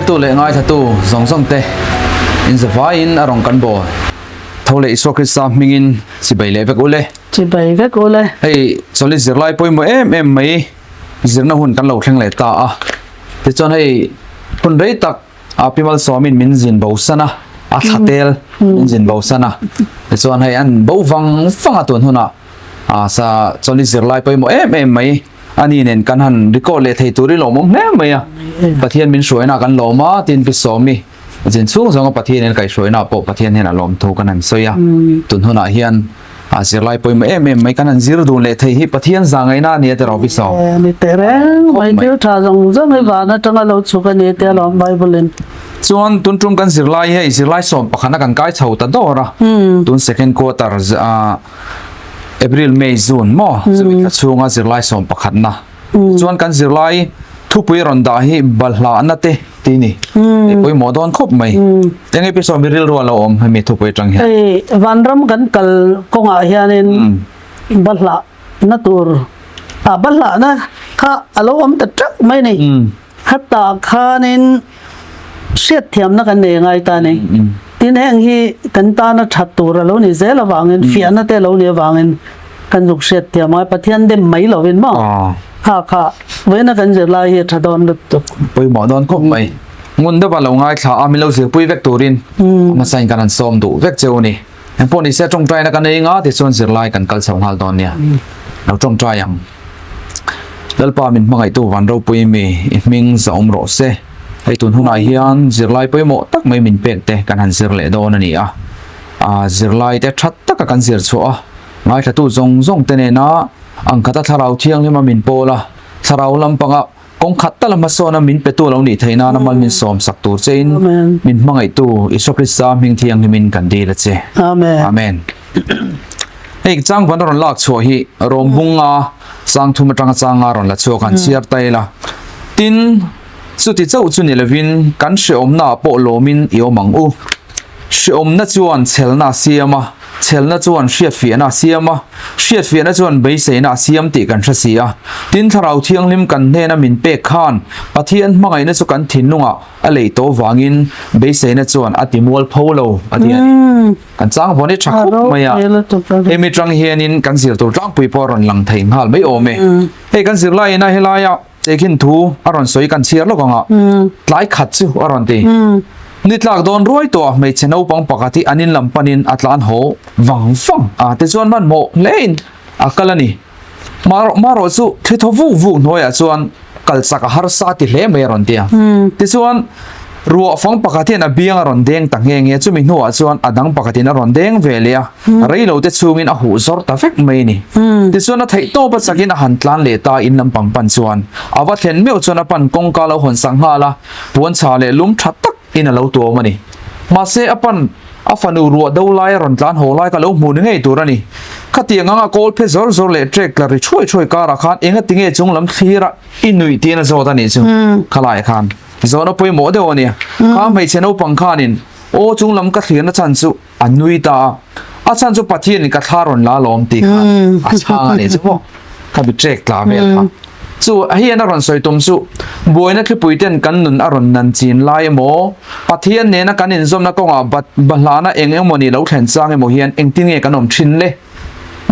tu le ngai tha tu zong zong te in zawain arong kan bo thole iso krista mingin si bai le vek ule chỉ bảy cái cô này hey soli zirlai poi mo em mai zirna hun kan lo thleng le ta a ti chon hey hun rei tak a pimal somin min zin bo sana a thatel min zin bo sana ti chon hey an bo wang atun huna a sa soli zirlai poi mo em mai ani nen kan han recall le thei turi lo mom ne mai a pathian min shoi na kan lo ma tin pi somi jin chung zong pathian en kai shoi na po pathian hena lom thu kan an soya tun huna hian a zirlai poi mo mai kan an zir du le thei hi pathian zangai na ni te ro bi so ni te reng mai tiêu thà dòng dòng mai vào nó trong cái lỗ chụp cái ni te lom Bible chuan tun tum kan zirlai hei zirlai som pakhana kan kai chho ta dora tun second quarter April May June mo zumi ka chunga zirlai som pakhat na chuan kan zirlai thu pui ron da hi balhla na te ti ni e poi modon khop mai teng episode miril ro lo om mi thu pui tang hi ei van ram kan kal konga hianin balhla na tur balhla na kha alo om ta trak mai nei hatta khanin siat thiam na kan ne ngai ta nei tin heng hi kan ta na that tur alo ni zela wangin fian na te lo ni wangin kan juk siat thiam mai pathian dem mai lovin ma kha với nó cần dừng lại thật đòn được tục poi modon khop mai ngun da ba lo ngai thla ami lo se pui vek turin ma sain kan an som du vek cheu ni en poni se trong trai na kan ei nga ti chon zirlai kan kal chong hal don nia lo trong trai yang dalpa min mangai tu van ro pui mi ming zom ro se ai tun huna hian zirlai poi mo tak mai min pek te kan han zir le don ani a zirlai te that tak kan zir chu a ngai tha tu zong zong te ne na ang khata tharau thiang lima min pola tharau lampanga kong khatta lama sona min petu lo ni theina na mal min som sak tur chein min mangai tu iso krista ming thiang min kan di la che amen hey chang ban ron lak cho hi rom bunga sang thuma tanga changa ron la cho kan chiar taila tin suti chau chu ni levin kan she om na po lo min io mang u she om na chuan chelna siama chelna chuan hriat fiana siama hriat fiana chuan beiseina siam ti kan thrasia tin tharau thiang lim kan hena min pe khan pathian mangai na chu kan thinunga a lei to wangin beiseina chuan atimol pholo atian kan chang boni thakhup maya emi trang hianin kan zir tur tlang pui poron lang thei ngal mai ome he kan zir lai na helaya chekin thu aron soi kan chiar lo ganga tlai khat chu aron ti nitlak don roi to mai cheno pang pakati anin lampanin atlan ho wang fang te chuan man mo lein akalani maro chu thitho vu noya chuan kalsaka har sa ti hle mai ron tia ti chuan ruwa fang pakati na biang ron deng tang nge chumi nuwa chuan adang pakati na ron deng velia reilo te chungin a hu zor ta vek mai ni ti chuan a thei to pa chakin a han tlan le ta in lampang pan chuan awa thlen meu chuan a pan kongka lo hon sang hala puan cha le lum that tak in a lo to mani ma se apan afanu ruwa do lai ron tlan ho lai ka lo mun ngei turani khatianga nga kol phe zor zor le trek la ri choi ka ra khan enga tinge chung lam thira inui te na zo ta ni chu khalai khan zona poi mo de onia ka mai cheno pangkhanin o chung lam ka thlian na chan chu anui ta a chan chu pathian ka tharon la lom ti khan a changa ni chu ka bi trek la vel kha chu a hian aron soi tum chu boina thli puiten kan nun aron nan chin lai mo pathian ne na kan in zom na konga bat balana engeng moni lo thlen chang emo hian engtinge kanom thin le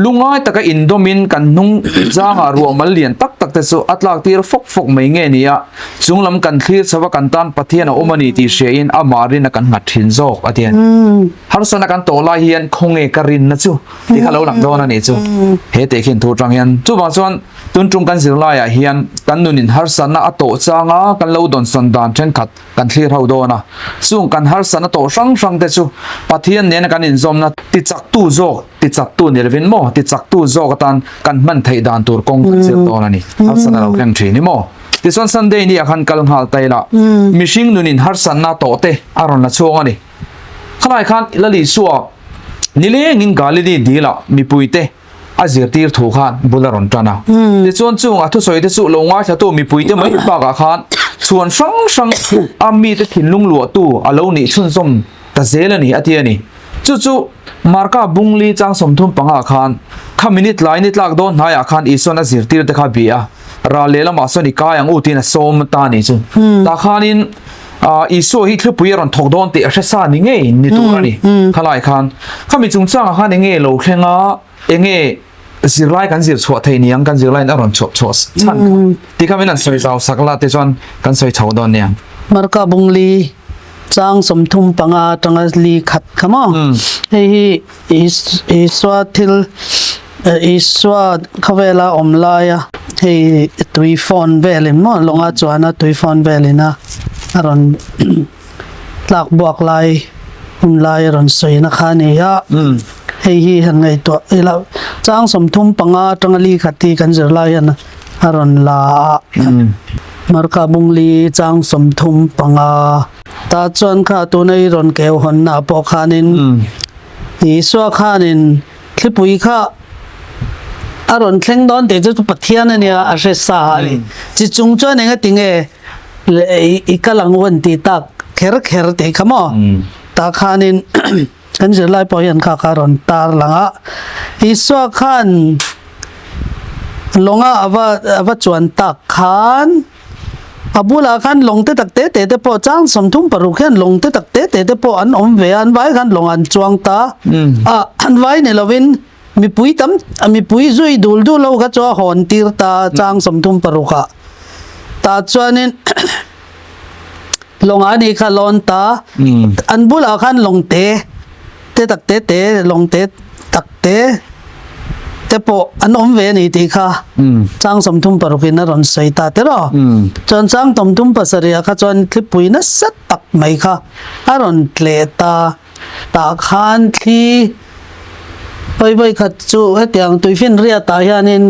lungai taka indomin kan nung zanga ruwa mal lian tak te chu atlak tir fok mai nge nia chunglam kan thlir chawa kan tan pathian a omani ti shein amarin kan ngat thin jok atian har sana kan to lai hian khonge karin na chu ti khalo lang don ani chu he te khin thu tang hian chu ba chuan tun tung kan zir lai a hian kan nunin har sana a to changa kan lo don son dan then khat kan thlir ho dona chung kan har sana to sang te chu pathian ne na kan in zom na ti chak tu jok ti chak tu ni levin mo ti chak tu jok tan kan man thei dan tur kong zir don ani har sana lo kang thini mo ti son Sunday ni akhan kal hal taila mishing nunin har sana to te aron la chuang ani khalai khan lali suwa nile ngin galidi dila mi puite azir tir thu khan bularon tana ti chon chung a thu soi te chu lo nga tha tu mi puite mai pa ka khan chuan sang ami te thinlung lu tu alo ni chun som ta zelani atiani chu marka bungli chang somthum panga khan khaminit lainit lak don haya khan isona zir tir te kha bia ra lela ma soni ka yang utina som ta ni chu ta khanin isu hi thlu pui ron thok don ti a sa ni nge ni tu ani khalai khan khami chung chang ha ni nge lo thlenga enge zirlai kan zir chhuat thei niang kan zirlai na ron chop chos chan ti khamin an soi zaw sakla te chon kan soi chho don niang marka bungli chang somthum panga tanga li khat khama hei iswa thil iswa khawela omlaya hei tui phone velin mo longa chuana tui phone velina aron tlak buak lai lai ron soina khani ya hei hi han ngai to ila chang somthum panga tanga li khati kan zir lai an aron la marka bungli chang somthum panga ta chuan kha tu nei ron keu hon na po khanin iswa khanin thlipui kha aron thleng don te chu pathian ania a hre sa ani chi chung chuan enga tinge ikalang wan ti tak kher te khamo ta khanin kan zir lai po yan kha karon tar langa iswa khan longa ava chuan tak khan abula khan longte takte te po chang somthum paru khan longte takte te po an om ve an vai khan long an chuang ta an vai ne lovin mi pui zui dul lo ka cho hon tir ta chang somthum paru ka ta chuanin long ani kha lon ta an bula khan longte te takte te longte takte te po an om ve ni ti kha chang somthum parukin ron sei ta te ro chon chang somthum pasaria kha chon thlipui na sat tak mai kha aron tle ta khan thi bai khat chu hetiang tuifin ria ta hianin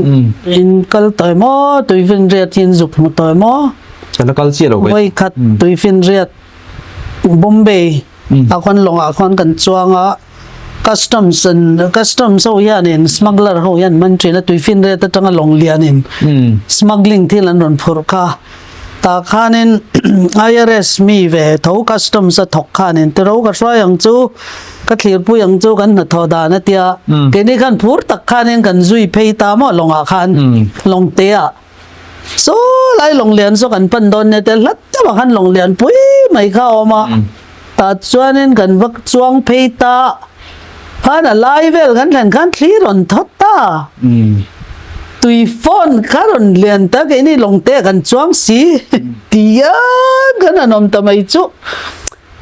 in kal toy mo tuifin ria thin zup mo toy mo chan kal chi lo bai khat tuifin ria Bombay akon long akon kan chuanga customs ho yanin smuggler ho yan mantri la tuifin re ta tanga long lianin smuggling thil an ron phur kha ta khanin IRS mi ve tho customs a thok khanin te ro ka swayang chu ka thlir pu yang chu kan na thoda na tia ke ni khan phur tak khanin kan zui phei ta mo longa khan long te a so lai long lian so kan pan don ne te lat ta khan long lian pui mai kha oma ta chuanin kan vak chuang phei ta khan a lai vel kan thlan khan thli ron thot ta tui phone karon lian ta ke ni long te kan chuang si tia kan anom ta mai chu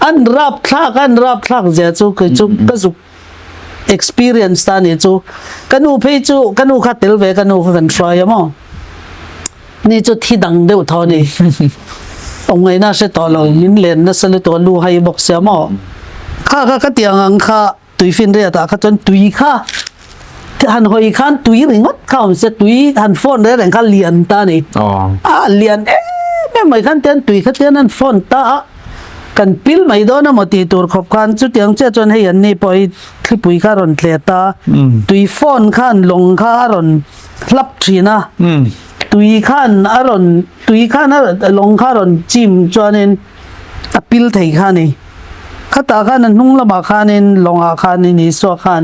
an rap thak ja chu ke chu ka zu experience ta ni chu kanu phei chu kanu kha tel ve kanu kan try mo ni chu thi dang deu tho ni ong ngai na se to lo nin len na se le to lu hai box ya mo kha tiang ang kha tuifin ria ta kha chon tui kha han hoi khan tui ringot kha se tui han phone re reng kha lian ta ni lian me mai khan ten tui kha ten an phone ta kan pil mai do na moti tur khop khan chu tiang che chon hei an ni poi thlipui kha ron tle ta tui phone khan long kha ron hlap thina tui khan long kha ron chim chuanin apil thei kha ni khata khan an hnung lama khanin longa khanin iswa khan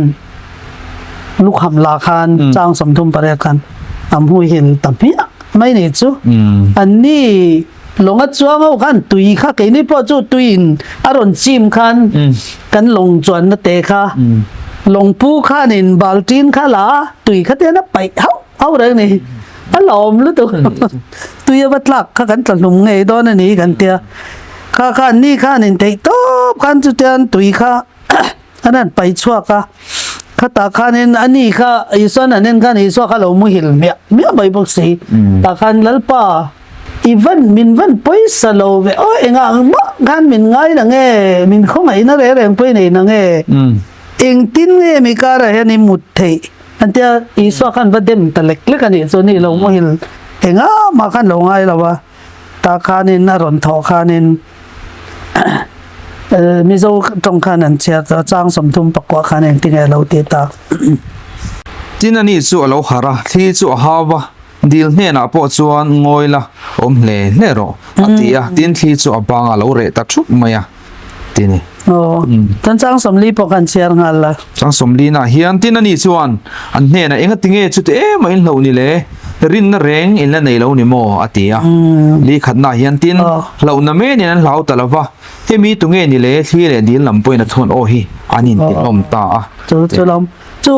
luk hamla khan chang somthum pare khan amhu hil tapia mai ni chu anni longa chuang au khan tui kha ke ni po chu tuin aron chim khan kan long chuan na te kha long pu khanin baltin kha la tui kha te na pai hau re ni alom lu tu tui abatlak kha kan tlalum ngei don ani kan tia kha ni kha nin te top kan chu tian tui kha anan pai chua ka ta khanin ani kha ison anen khan iswa kha lo mu hil me bai bok si ta khan lalpa even min van poisa lo ve o enga ma khan min ngai na nge min khong ai na re reng poi nei na nge eng tin nge mi ka ra he ni mut thei antia iswa khan va dem ta lek lek ani so ni lo mu hil enga ma khan lo ngai la wa ta khanin na ron tho khanin mi zo trong khan an chia chang somthum pakwa khan en tinga lo te ta tin ani chu alo hara thli chu hawa dil hne na po chuan ngoi la om hle ne ro atia tin thli chu abanga lo re ta thup maya tini tan chang somli po kan chiar ngal la chang somli na hian tin ani chuan an hne na enga tinge chu te mai lo ni le rin na reng in la nei lo ni mo atia li khat na hian tin lo na me ni an lau talawa hemi tu nge ni le thli le dil lam poina thon o hi anin ti lom ta a chu lom chu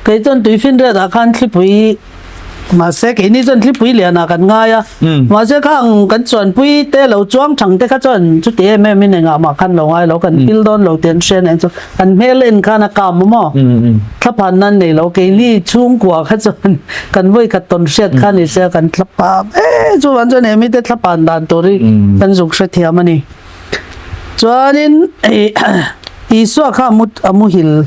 cái chân tùy phiên ra đã khăn khi bụi mà sẽ cái này chân khi bụi liền là cần ngay à mà sẽ khăn cần chuẩn bụi té lâu choáng chẳng té khát chuẩn chút té mẹ mình ngã mà khăn lâu ngay lâu cần pil don lâu tiền sen anh cho cần mẹ lên khăn cam mà thắp hàn nan này lâu cái này chung quả khát chuẩn cần với khát tuần set khăn này sẽ cần thắp hàn chú完全em mới thắp hàn đàn tôi đi cần dùng sẽ thiam mà nè cho nên ý xóa khăn mu hil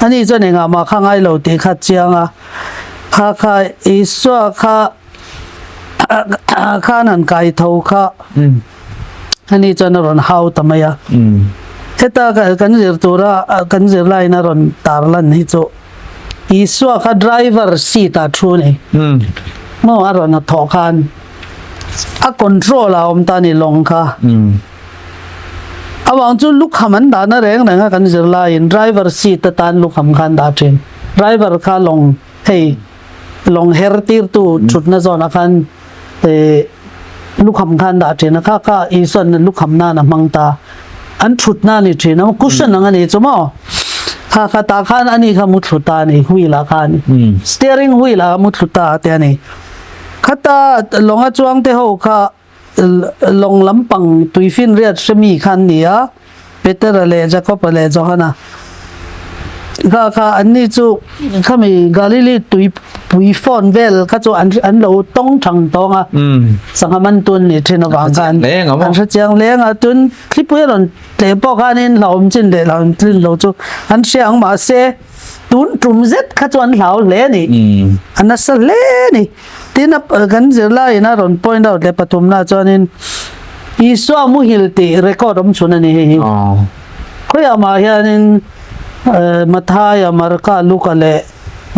อันนี้จะเนี่ยมาข้างไอ้เราตีขัดเจียงอ่ะข้าอีสัวข้านั่นไก่เท่าข้าอันนี้จะนรนเฮาทำไมอ่ะเฮตากันเจอตัวละกันเจอไล่นรนตาลันนี่โจอีสัวข้า driver seat อ่ะชูนี่เมื่อวานเราถอคันcontrol เราอมตานี่ลงค่ะเอาวางจุดลูกขมันด่านะแรงนะกันจะไล่ driver seat ตันลูกขมันด่าเทรน driver ข้าลงเฮ้ลงเฮร์ตีร์ตูชุดนั่นจอนะกันลูกขมันด่าเทรนนะข้าอีส่วนลูกขมันน่ะมังตาอันชุดนั่นนี่เทรนนะกุศลนั่นนี่จุ๊มั้งข้าตาขันอันนี้ข้ามุดชุดตานี่หุยละขัน steering หุยละมุดชุดตาเท่านี้ข้าตาลงอาจวงเท่าข้าลงลำปังตุยฟินเรียดสมีคันนี้อ่ะเปเตอร์เลยจะก็ไปเลยจ้านะข้าอันนี้จู่ข้ามีกาลิลีตุยฟอนเวลข้าจู่อันเราต้องชังตองอ่ะสังหมันตุนนี่เทนวางกันอันเสียงเลี้ยงอ่ะตุนคลิปเพื่อนเตะปอกกันนี่เราไม่จินเลยเราจินเราจู่อันเสียงมาเสตุนจุ่มเซ็ตข้าจู่อันเราเล่นี่อันนั้นเล่นี่ที่นับกันจะไล่นะรอนพอยต์เอาเลยปฐุมนาจอนินอีสัวมุฮิลตีเรคคอร์ดผมชวนนี่เขาอยากมาเฮียนินมาท้ายมาร์ก้าลูกอะไร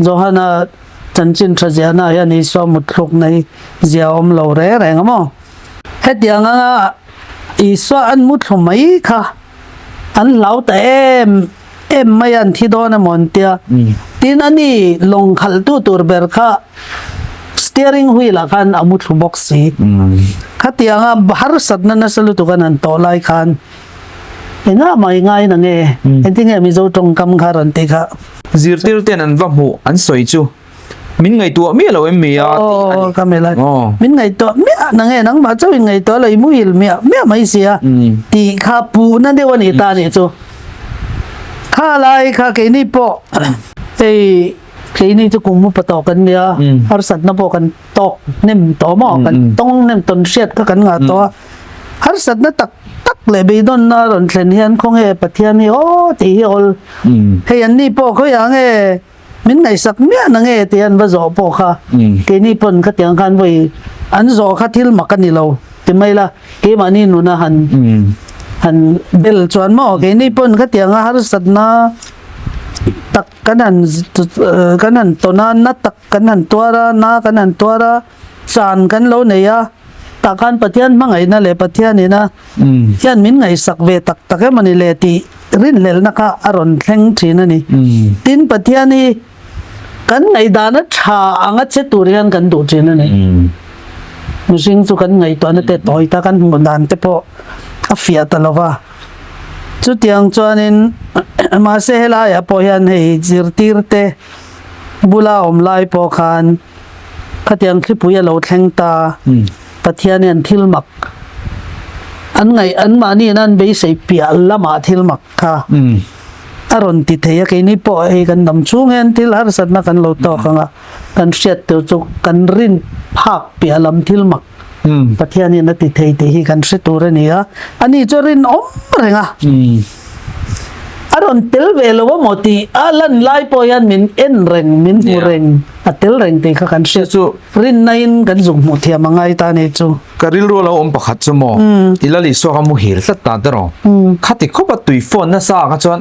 จอฮานาจันจินทรเจียนาเฮียนิสัวมุดลุกในเจียอมเหล่าแร่งมั้งเฮ็ดยังไงอีสัวอันมุดทำไมค่ะอันเหล่าแต่เอ็มไม่อันที่โดนมอนเตียที่นั่นนี่ลงขัลตูตัวเบร์ค่ะsteering wheel akan amut box seat khatia nga bahar sadna na salutu kanan to lai khan enga mai ngai na nge enting mi zo tong kam kharan te kha zirtir ten an va mu an soi chu min ngai tu mi lo em mi a kamela min ngai to mi na nge nang ma chau ngai to lai mu hil mi mai sia ti kha pu na de wani ta ni chu kha lai kha ke ni po cái này cho cùng một bắt đầuกันเนี่ยharสัตว์นับกันตอกเน่มต่อหม้อกันต้องเน่มต้นเสียดก็กันงาตัวharสัตว์นั่นตักเลยไปโดนน่ะรอนเซนเฮียนคงเอปะเทียนนี่โอ้ตีโอลเฮียนนี่พอเขาอย่างเอมินไหนสักเมียนังเอเตียนว่าจ่อพอค่ะเกนี่ปนก็เตียงกันไว้อันจ่อคัดทิลมักกันนี่เราทำไมล่ะเกมานี่นู่นนะหันเบลจวนหม้อเกนี่ปนก็เตียงharสัตว์นะตักกันตัวนั้นนัดตักกันตัวละนากันตัวละจานกันแล้วเนี่ยตักกันปะเทียนมั่งไงนั่นเลยปะเทียนนี่นะยันมินไงสักเวตักให้มันนี่เลยตีรินเลลนะคะอารมณ์แข็งทีนั่นนี่ตินปะเทียนนี่กันไงดานะชาอังเชตุเรียนกันดูทีนั่นนี่มุสิงสุกันไงตัวนั้นแต่ต่อยตากันบนดานแต่พออาเฟียตลอดว่าจุดยังจวนนมาเสหลายพอยันให้จิรติรเตบุลาอมลายพอคันขัดยังคลิปุยเราแทงตาปะเทียนยันทิลมักอันไงอันมานี่นั่นไปใส่เปียละมาทิลมักค่ะอารมณ์ติดเทียกันนี่พอไอ้กันดำช่วงเห็นทิลหาสัตว์นักกันเราต่อกันเสียดตัวจุกันรินภาคเปียลำทิลมักปะเทียนนี่นัดติดเทียกันเสียตัวนี่อ่ะอันนี้จะรินอมเรงอ่ะอารมณ์เตลเวลว่าหมดที่ลันไล่พอยันมินเอ็นเร่งมินหูเร่งเตลเร่งที่เขากันเสียจูรินนัยกันจุ่มหมดที่มังไงตาเนี่ยจูการิลรัวเราอมปะขัดจมูกอีลาลิสวามุฮิลสัตตาเดรอขัดที่เขาปัดตุยฟอนน่ะซากันจวน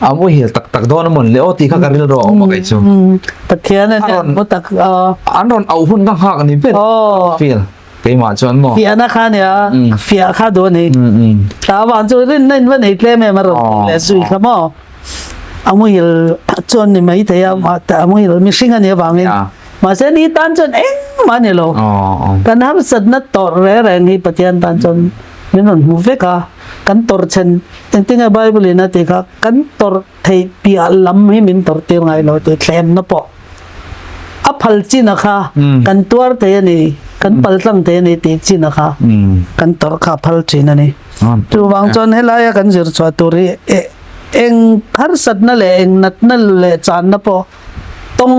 อามุฮิลตักโดนมันเลยโอ้ที่เขาการิลรัวอมมาไกจูตะเคียนเนี่ยมดตักอันรอนเอาหุ่นข้างหักนี่เป็นฟีลไปมาจวนหมอเฟียนะคะเนี่ยเฟียข้าโดนนี่ตาวันจูรินนั่นวันไหนเล่แม่มารอเลยสุยขมออามุฮิลจวนนี่ไม่แต่อามุฮิลมีสิ่งอันนี้บางอย่าง มาเสนีตันจนเอ็งมาเนี่ยโล อ๋อ กันฮับสัดนัดต่อแรงให้ปฏิญาณตันจนนี่นนหูเฟกะกันต่อเช่นจริงๆไบเบิลนะที่ค่ะกันต่อไทยปีอัลลัมให้มินต่อเตียงไงเราจะแคลมนะปออัพพัลจีนะคะกันตัวเทียนี่กันพัลตังเทียนี่ตีจีนะคะกันต่อข้าพัลจีนั่นนี่จูวางจนให้ลายกันจิรสวตุรีเองฮับสัดนั่นแหละเองนัดนั่นแหละจานนะปอต้อง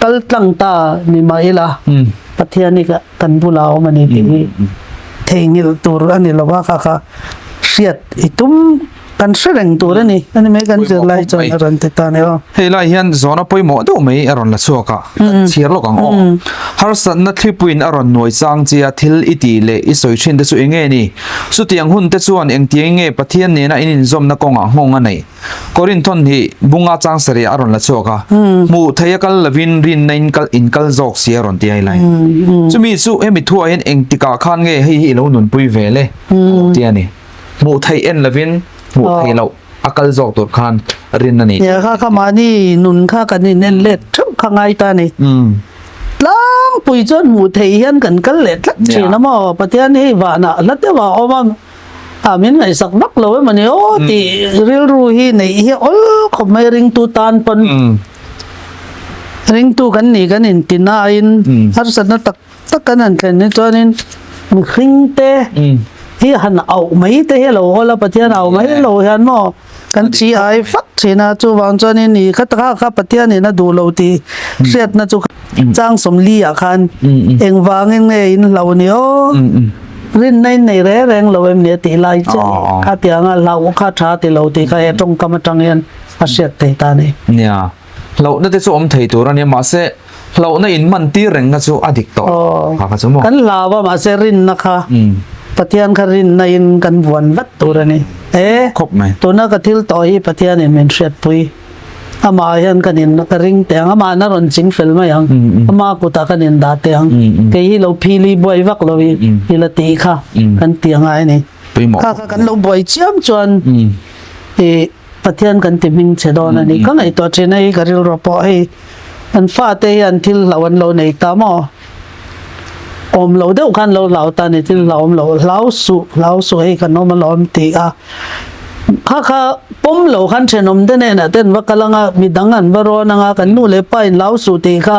กัลตังตานี่มาเอล่ะปัทยานี่ก็กันบุลาวมันนี่ที่เทงิลตัวอันนี้เราว่าค่ะเสียดอีตุ้มกันเสด็จตัวนี่อันนี้ไม่กันจะไล่จนรันติตาเนี่ย เฮ้ยไล่เฮียนสอนไปหมดดูไม่อรอนละชัวกะเชียร์ลูกอังอฮาร์สันนัดที่ปุ่นอรอนหน่วยสร้างเจียทิลอิตีเลอิสอยชินเตสุเองนี่สุดที่ยังหุ่นเตส่วนเองที่เองปะเทียนเนี่ยนะอินินซอมนักกงอ่ะงงอันไหนกอรินทอนที่บุงอาจางเสียอรอนละชัวกะมูทายกัลลวินรินในกัลอินกัลจอกเสียอรอนที่ไอไลจะมีสุเอมิทัวเห็นเองติกาขันเงยให้ฮิโลนุนปุยเวเล่ที่อันนี้มูทายเอ็นลวินมูทายเราอักลจอกตัวขันรินนั่นนี่เนี่ยข้ามานี่นุนข้ากันนี่เน้นเล็ดทุกข้างไงตานี่ล้างปุยจนหมูเทียนกันกันเล็ดลักเชนะมอปะเทียนนี่ว่านะลัดเตว่าเอามามินไงสักนักเลยมันเนี่ยโอ้ตีเรียลรู้ฮีนี่เฮียโอ้เขาไม่ริงตูตานปนริงตูกันนี่กันอินตินาอินฮาร์สันนัตักกันนั่นแค่นี้จนอินมึงริงเตเฮียหันเอาไม่เตะเราละปะเทียนเอาไม่เราเห็นมั้งกันชีไอฟักชีนะจูวางจนนี่ขัดข้าปะเทียนนี่นะดูเราตีเสียดนะจูจ้างสมลีอาคันเองวางเองเนี่ยเราเนี่ยรินในแรงเราเอ็มเนี่ยตีไล่เจ้าข้าเตียงเราข้าชาติเราตีข้าตรงกรรมจังเงินอาเสียเตตานี่เนี่ยเราเนี่ยจะอมไทยตัวนี้มาเสเราเนี่ยอินมันตีเร่งก็จะอดิกต่อข้าจะมองกันลาวมาเสรินนะคะปฏิญาณคารินในกันวันวัดตัวนี้ครบไหมตัวนักทิลต่อยปฏิญาณเป็นเสียดปุยอามาเห็นกันกระริงแต่อามาน่ารอนจิงฟิลมายังอามากุตากันดาเตียงเกี่ยเราพีลีบอยวักเราฮิลตีค่ะกันเตียงไงนี่ข้ากันเราบอยเชื่อมจวนปฏิญาณกันติมิงเชดอนนี่ก็ไงตัวเจนัยกริลรปอให้อันฟาเตียนทิลเราวันเราในตามอมเราเดียวกันเราตานี่ที่เราสุให้กันน้องมันเราตีข้าปมเราขันเชนมเต้นเนี่ยเต้นว่ากำลังมีดังอันบารอนังกันนู่นเลยไปเราสุตีข้า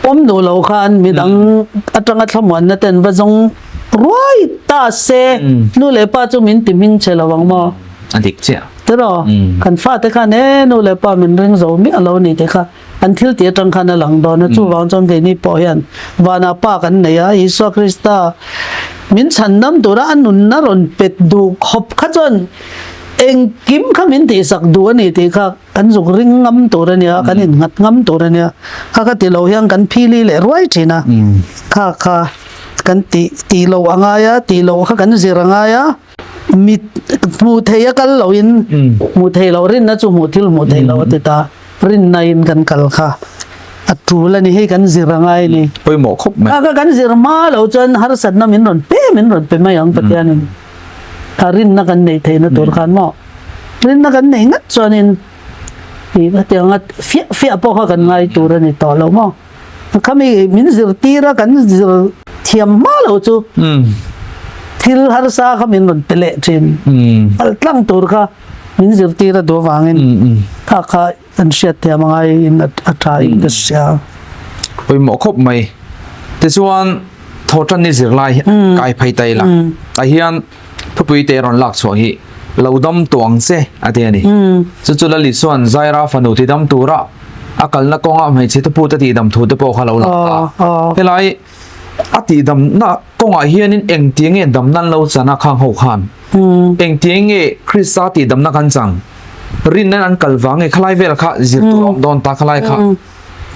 ปมดูเราขันมีดังอัตรังอัตมวันเต้นว่าจงรวยตาเซนู่นเลยป้าจุมินติมินเชลวังมาอันดิกเจ้าเด้อกันฟาแต่ข้าเนี่ยนู่นเลยป้ามันเรื่องโจมีเรานี่แต่ข้าอันที่เตียจังขันหลังดอนจู่วางจงเกนี่ปอยันวานาป้ากันเนี่ยอิสวาคริสต์มินฉันน้ำตัวอันนุนนารอนเป็ดดูขบขจรเองกิมข้ามินตีสักตัวนี่ตีข้ากันสุกริงงำตัวเนี่ยกันอินงัดงำตัวเนี่ยข้าก็ตีเรายังกันพีลีเลยรวยจีนะข้ากันตีเราอ่างายตีเราข้ากันสิรังายมีมูเทียกันเราอินมูเทียเราเรินนะจู่มูเทียเราติตารินในกันกัลค่ะอัตรูละนี่ให้กันสิรังไงนี่ไปหมอครบไหมก็กันสิรมาเราจนฮาร์สันน้ำมินรอนเปไม่ยังปฏิญาณถ้ารินนักกันในเทนตัวขันหม้อรินนักกันในงัดจนนี่ปฏิญาณเฟียพวกเขากันไงตัวนี่ต่อเราหม้อข้ามีมินสิรตีระกันสิรเทียมมาเราจู่ทิลฮาร์ซาข้ามินรอนเปเล่จินอัลตั้งตัวข้ามินสิรตีระตัวฟังอินข้าอันเสียเทียมไงอินอัตราอินก็เสียไปหมอครบไหมแต่ส่วนทอดนี่สิไล่กายภัยไตละแต่เฮียนผู้ปุยเตรอนหลักส่วนฮีเราดำตัวงเสอะเดียนี่จุดละลิส่วนใจราฟันุที่ดำตัวระอาการละกงอ่ะไม่ใช่ที่พูดที่ดำตัวที่พอเขาเราหลักเฮ้ยไรอาทิดำน่ะกงอ่ะเฮียนินเองเตียงเองดำนั่นเราจะนักข้างหัวขันเองเตียงเองคริสต์ที่ดำนักกันจังรินนั้นอันกัลวังเองคลายเวลค่ะจิตตัวโดนตาคลายค่ะ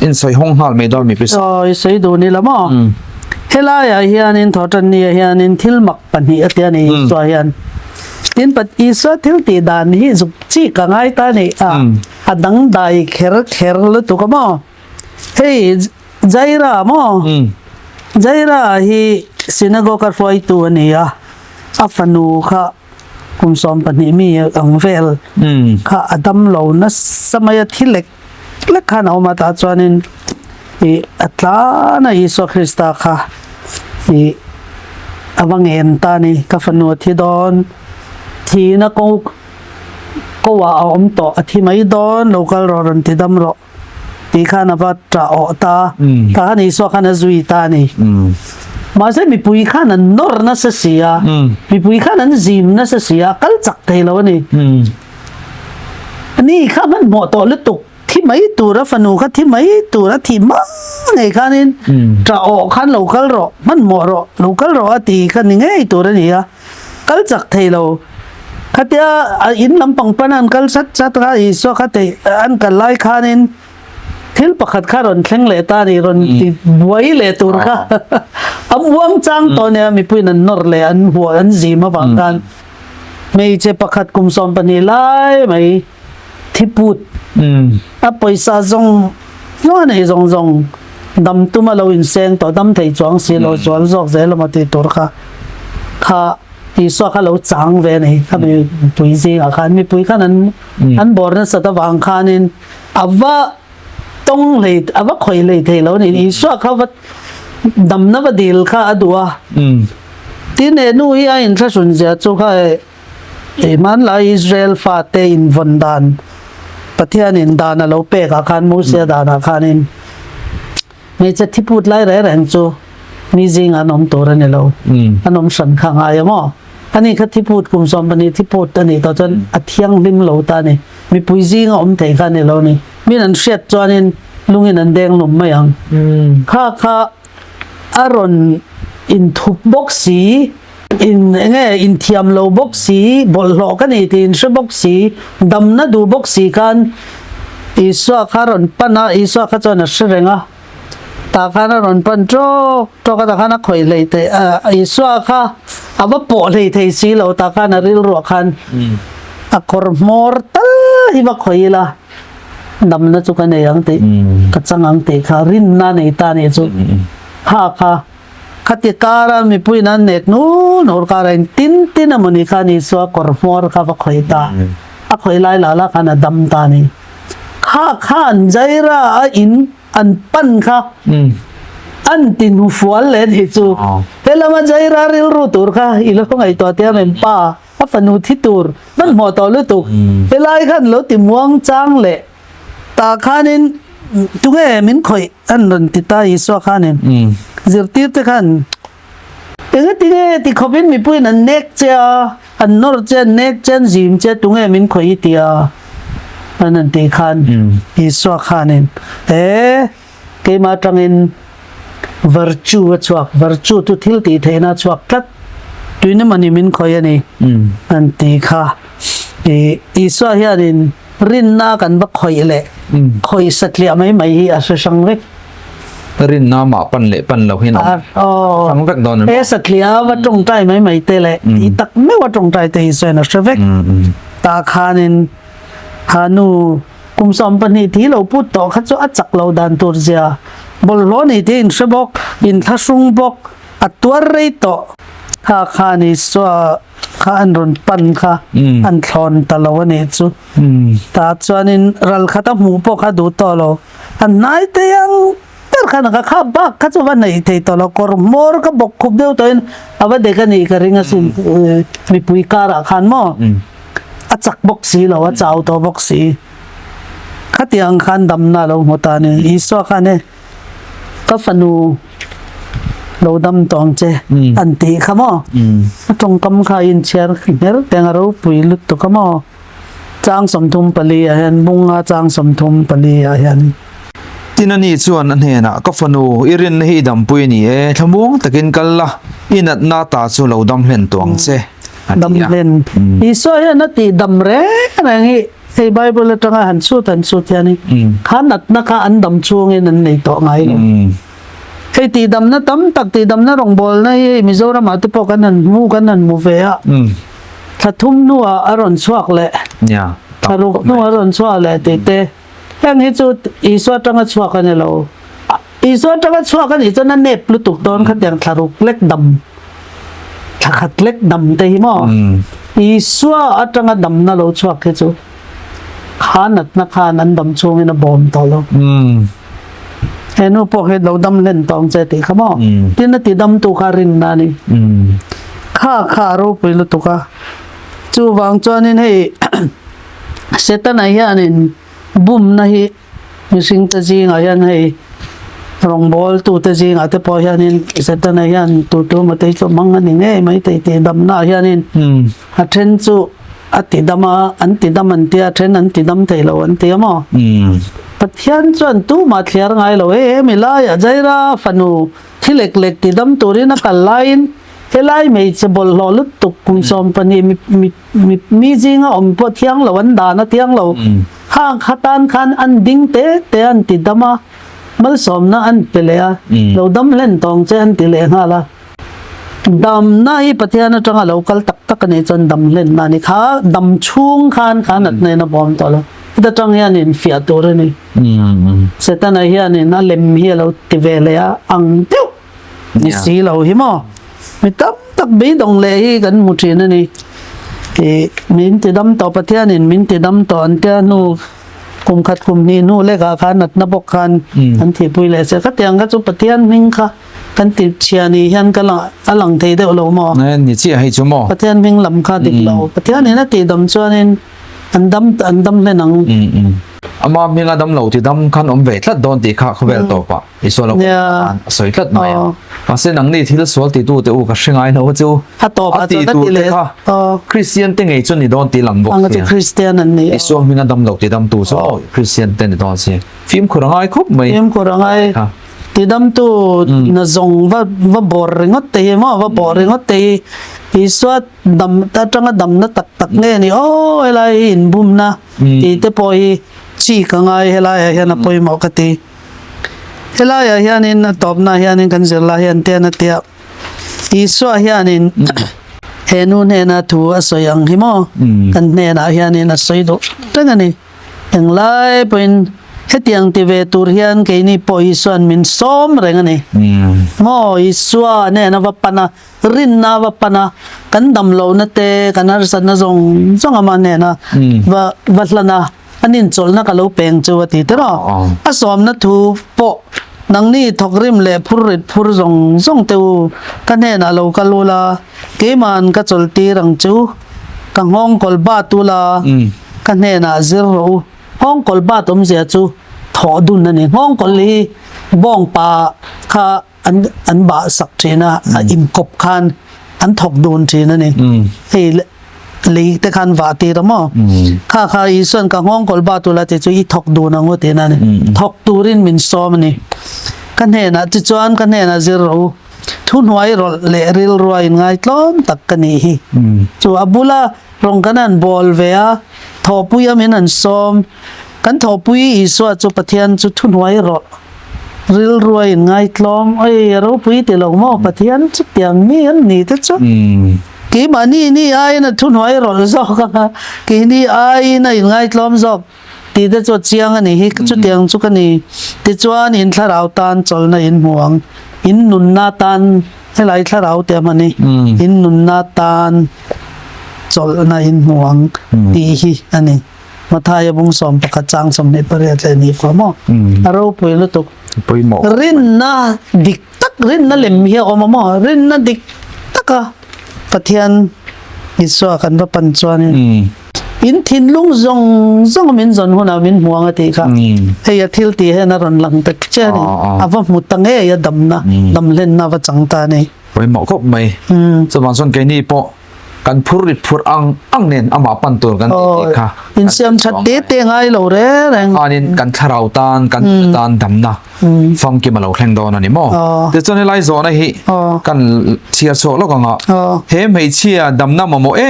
อินใส่ห้องหาไม่ได้มีพิษใส่ดูนี่ละมั้งเฮลายเฮียนินทอจันนี่เฮียนินทิลมักปันนี่เตียนี่ตัวเฮียนอินปัดอีสวทิลตีดานนี่จุกจีกังไอตานี่ดังได้เขรเลยตัวก็มั้งเฮ้ยใจระมั้งใจระฮีซินาโกการฟอยตัวนี่อัฟนูค่ะคุณสมปันนี่มีอังเวลค่ะอดัมเรานะสมัยที่เล็ก เล็กขันเอามาตาจวนินอัตลานะอิสุคริสตาค่ะอวังเอ็นตานี่กับฟนูที่ดอนทีนะก็ว่าเอาต่อที่ไม่ดอนโลกาลรอนที่ดำรอที่ข้านับจะออกตานี่สวขันจุยตานี่มาใช่มีปุยข้านั้นนอร์นัสเสียมีปุยข้านั้นจิมนัสเสียกัลจักเทแล้วนี่อันนี้ข้ามันหมดต่อลึกตุกที่ไม่ตัวรัฟนูข้าที่ไม่ตัวรัที่มาไงข้านี่จะออกขันโลกาลรอมันหมดรอโลกาลรอตีขันยังไงตัวนี้อะกัลจักเทแล้วขัดยาอินลำปังปนันกัลชัดข้าอีสวขัดเตอันกัลไลข้านี่ทิลประคัดข้ารอนแข็งเลตานี่รอนติไว้เลตัวข้าวงจังตอนเนี้ยมีพูดนันนอร์เลยอันหัวอันจีมาบังกันไม่เจ็บประคัดกุมซอมปนีไล่ไม่ที่พูดไปซาจงย้อนให้จงดำตัวมาเราอินเซงต่อดำไทยจวงสีเราจวนจอกเซลมาติดตัวข้าที่สวข้าเราจังเวนี่ข้ามีปุยจีอาคารมีปุยข้านั้นอันบอร์นั้นสัตว์วังคานินว่าต้องเลยว่าคอยเลยเทแล้วนี่อีสวเขาว่าดำนับดีลข้าดัวที่เนี่ยนู่นอินทรสุนเสียจุข้ามันลาอิสราเอลฟาเตอินวันดานประเทศนินดานเราเปกอาคารมูเสียดานอาคารนินไม่จะที่พูดไล่แรงจูมีจริงอันนมตัวนี่เราอันนมสันขังอะไรมั้งอันนี้คือที่พูดกุมสมบัติที่พูดตอนนี้ตอนจนอัธยังริมเราตานี่มีปุยจริงอมเทกันนี่เรานี่มีนันเสียดจวนนินลุงนันแดงหนุ่มไม่ยังข้าอารอนอินทุบบ็อกซีอินเทียมโลบ็อกซีบอลหลอกกันอีนช่วยบ็อกซีดำนัดดูบ็อกซีกันอีสวาคารอนปันอีสวาข้าจวนนัชเรงะตาข้ารอนปันโจก็ตาข้านักข่อยเลยแต่อีสวาข้าว่าปอเลยเทสีเราตาข้านาริลรัวคันคอร์มอร์ตัลที่ว่าข่อยละดำนัดจุกันอย่างเตะกัจจังอังเตะข้ารินนาในตาเนี่ยจุข้าขัดการามีปุยนันเน็กนู้นอร์การินตินมันนี่ข้านี่สวากอร์มอร์ข้าว่าข่อยตาข่อยไล่ละข้านาดำตานี่ข้าอันใจระอินอันปั้นข้าอันตินหูฟัวเลยที่จูเฮลมาใจระริลรูตูร์ข้าอีโลกไอตัวเตี้ยเป็นป้าฟันูที่ตูร์มันหมดต่อเลยตุกเฮลายขันโลติมวงจังเลยตาข้านินตุกเอมินข่อยอันนันติตาอิสวาข้านินจิรติร์ตขันที่เขาเป็นมีปุยนันเน็กเจ้าอันนอร์เจนเน็กเจนจิมเจ้าตุกเอมินข่อยเตียอันนั้นตีขันอิสวาข้านินเกมาจังอินvirtue ชวก virtue ตุทิลตีเทน่าชวกกัดตุยนี่มันมินข่อยนี่อันตีข้าอิสวาเฮียนินรินนากันบักข่อยเละข่อยสัตเลียไม่อาศัยสังเวกรินนาหมาปันเละปันเราให้หนอสังเวกโดนสัตเลียว่าจงใจไม่เตะเละอีตักไม่ว่าจงใจเตะส่วนนะสังเวกตาคานินฮานูกุมสมปนิที่เราพูดต่อข้าจะอัดจักเราดันตัวเสียบอลล้อนี่ที่อินสบอกอินทัศงบอกอัดตัวเรย์ต่อข้านี่สวข้าอันรุนปันข้าอันทอนตลอดนี่จูตาจวนินรัลข้าตั้งหูปกข้าดูต่อเราอันไหนแต่ยังแต่ข้านักข้าบ้าข้าจะวันไหนเทต่อเรากอร์มอร์ก็บอกคุบเดียวตัวเองเอาไว้เด็กกันนี่ก็เรื่องสิ่งมีปุยการะขันมั้งอัดจักบ็อกซี่เราว่าจะเอาตัวบ็อกซี่ข้าที่อังคันดำนาเราหมดตานี่อิสวาข้าเนี่ยก็ฟันูเราดำตองเจอันตีขโมจงกำข้าอินเชียร์เนี่ยแต่งเราปุยลุตตุขโมจางสมทุมปลีอายันบุงอาจางสมทุมปลีอายันที่นั่นนี่ชวนอันเห็นก็ฟันูอิรินให้ดำปุยนี่ทำวงตะกินกันละอินัดหน้าตาชวนเราดำเล่นตองเจดำเล่นอิสวานัดตีดำเร่อะไรงี้ในไบเบิลตั้งหันสุดยันนี่ขันนัดนักอันดำช่วงนั้นในต่อไงเลยไอ้ตีดำนั้นตั้มตักตีดำนั้นรองบอลนั่นมิโซรามาตุปกันนั้นมูกันนั้นมูเฟียถ้าทุ่มนัวอารมณ์สวกเลยถ้ารุกนัวอารมณ์สวกเลยเตะยังให้จุดอีสวดตั้งสวกกันเนี่ยเราอีสวดตั้งสวกกันอีจนั้นเน็บลุตุกโดนขัดอย่างทารุกเล็กดำถ้าขัดเล็กดำเตะหิมออีสวดตั้งดำนั่นเราสวกให้จุด ขานัดนักขานั้นดำช่วงนั้นบอมต่อแล้วเห็นว่าพวกเห็ดเราดำเล่นตองใจติขมอที่นั่นติดำตุการินนานี่ข้ารู้ไปแล้วตุกาจูวางจวนินให้เสตันไอ้ยันนินบุมนะฮิมิสิงตะจีงไอ้ยันให้รองบอลตูตะจีงอาจจะพอยันนินเสตันไอ้ยันตูมาเตยจะมังอันนี้ไงไม่เตยดำหน้ายันนินอัดเทนจูอัติดำอันติดำอันเตียเทนอันติดำเตยเราอันเตียมั้งปัจจัยจนตู้มาเทียร์ไงเรามิลายใจราฟันูที่เล็กๆติดำตัวนี้นักไลน์เฮไลไม่จะบอลหลุดตุกคุมซอมปนีมีจริงอ่ะอมพอเที่ยงเราวันดานะเที่ยงเราข้างขัดขันอันดิ้งเตะอันติดดำมันสมนะอันเปลี่ยเราดำเล่นตองเจอันติเลี้ยงละดำน่าอีปัจจัยนั้นจังเราคัลตักนี่จนดำเล่นนั่นนี่ข้าดำช่วงขันนัดในนับบอมต่อแล้วแต่จังยันนี่ฟิอาตัวนี่เสร็จแล้วยันนี่น่าเล่มเฮียเราติเวเลยอังเดียวนี่สีเราหิมะไม่ตักบีดงเลยกันมุจีนั่นนี่มินติดำต่อปัจจัยนี่มินติดำต่ออันเดียนูคุมขัดคุมนี่นู่เล็กอาคารนัดนับกขันอันที่ปุยเลยเสร็จก็เตียงก็จุปัจจัยมิงค่ะกันติดเชียนี่ยันก็ละอลังเทเดอเราหมอนี่เชี่ยให้ชั่วโมงปัจจัยมิงลำคาดิบเราปัจจัยนี่น่าติดำจวนนี่อันดำเลยนังอามามีงาดำเหล่าที่ดำขันอมเวทลัดโดนตีข้าเขาเวลตัวปะอีส่วนเราสวยลัดหน่อยภาษาหนังนี่ที่เราสวดตีตู้แต่อูกับเชียงไอ้เราจะถ้าต่อไปจะตีเลยคริสเตียนเต็งไอ้จนนี่โดนตีหลังบกอังกฤษคริสเตียนนั่นนี่อีส่วนมีงาดำเหล่าที่ดำตู้ซะคริสเตียนเต็งโดนเสียฟิล์มขรังไอ้ครบไหมฟิล์มขรังไอ้ที่ดำตู้น่าจงว่าบอร์ริงก็ตีมั้งว่าบอร์ริงก็ตีอีส่วนดำแต่จังก็ดำน่ะตักเนี่ยนี่โอ้อะไรอินบุมนะตีเตปอยชีกังไงเฮลายเฮียนปอยหมอกตีเฮลายเฮียนินตอบนะเฮียนินกันเจลาเฮียนเตียนเตียอีส่วนเฮียนินเฮนูเนนะทัวสยังหิมอกันเนนะเฮียนินสวยดูตั้งนี่ยังไล่เป็นเฮตียงที่เวตุเฮียนแกนี่ปอยส่วนมินซ้อมเรื่องนี่มออีส่วนเนนะวัปนะรินนะวัปนะกันดำโลนะเตกันอาศัยนะจงอามันเนนะวัดละนะอันนี้จอลนักเราเป่งจวดที่ตระอาสมนัทูปะนังนี่ทอกริมเล่พูริดพูรจงเตวกันเห็นเรากัลลาเกมันก็จอลตีรังจูกังห้องกอลบาตุลากันเห็นซิรูห้องกอลบาตุมเสียจูถอดุนนั่นเองห้องกอลลีบ้องปาข้าอันบาสักทีนะอิมกบคันอันถอกดุนทีนั่นเองเฮ้ลีแต่คันวาตีระมั้งข้าอีส่วนกับห้องกอลบาตุลาจะช่วยถกดูนังว่าตีนั่นถกดูรินมินซ้อมนี่กันเห็นนะจะจวนกันเห็นนะจะรู้ทุนหวยรถเละริลรวยง่ายล้อมตักกันนี่จู่อับุลาลงกันนั่นบอลเวียทอปุยมินันซ้อมกันทอปุยอีส่วนจู่ปะเทียนจู่ทุนหวยรถริลรวยง่ายล้อมไอ้เราปุยตีลงมาปะเทียนจุดอย่างนี้อันนี้จะจุดกีมานี่ไอ้น่ะทุนหอยรอลซอกกันกีนี่ไอ้น่ะยังไงล้อมซอกตีได้จดเชียงอันนี้ฮิจุดเดียงจุกันนี่ตีจวนอินทราวตันจอลน่ะอินห่วงอินนุนนาตันให้ไหลทราวเตียมันนี่อินนุนนาตันจอลน่ะอินห่วงตีฮิอันนี้มาทายบุงสมประกจังสมในประเทศเลยนี่ฟ้ามั้งเราไปแล้วตุกรินน่ะดิกตักรินน่ะเล่มเหี้ยออกมารินน่ะดิกตักอะปะเทียนอิสวากันว่าปัญจวนี่อินทินลุงจงมินจนหัวนามินหัวงติค่ะเฮียทิลตีให้นารอนหลังตะเจนี่อาว่ามุตังเฮียดำนะดำเล่นนะว่าจังตานี่ไปหมอก็ไม่สมานส่วนแกนี่ปอกันพูริพูอังเน้นอามาปันตัวกันตีค่ะอินเสียมชัดเด็ดเตงไงเราเร่แรงอันนี้กันทาราวตานกันตานดำนะฟังกิมาเราแข่งดอนนี่มั้งแต่จนในไลฟ์โซนนี่กันเชียร์โซแล้วก็งะเฮ้ไม่เชียร์ดำน้ำมาโมเฮี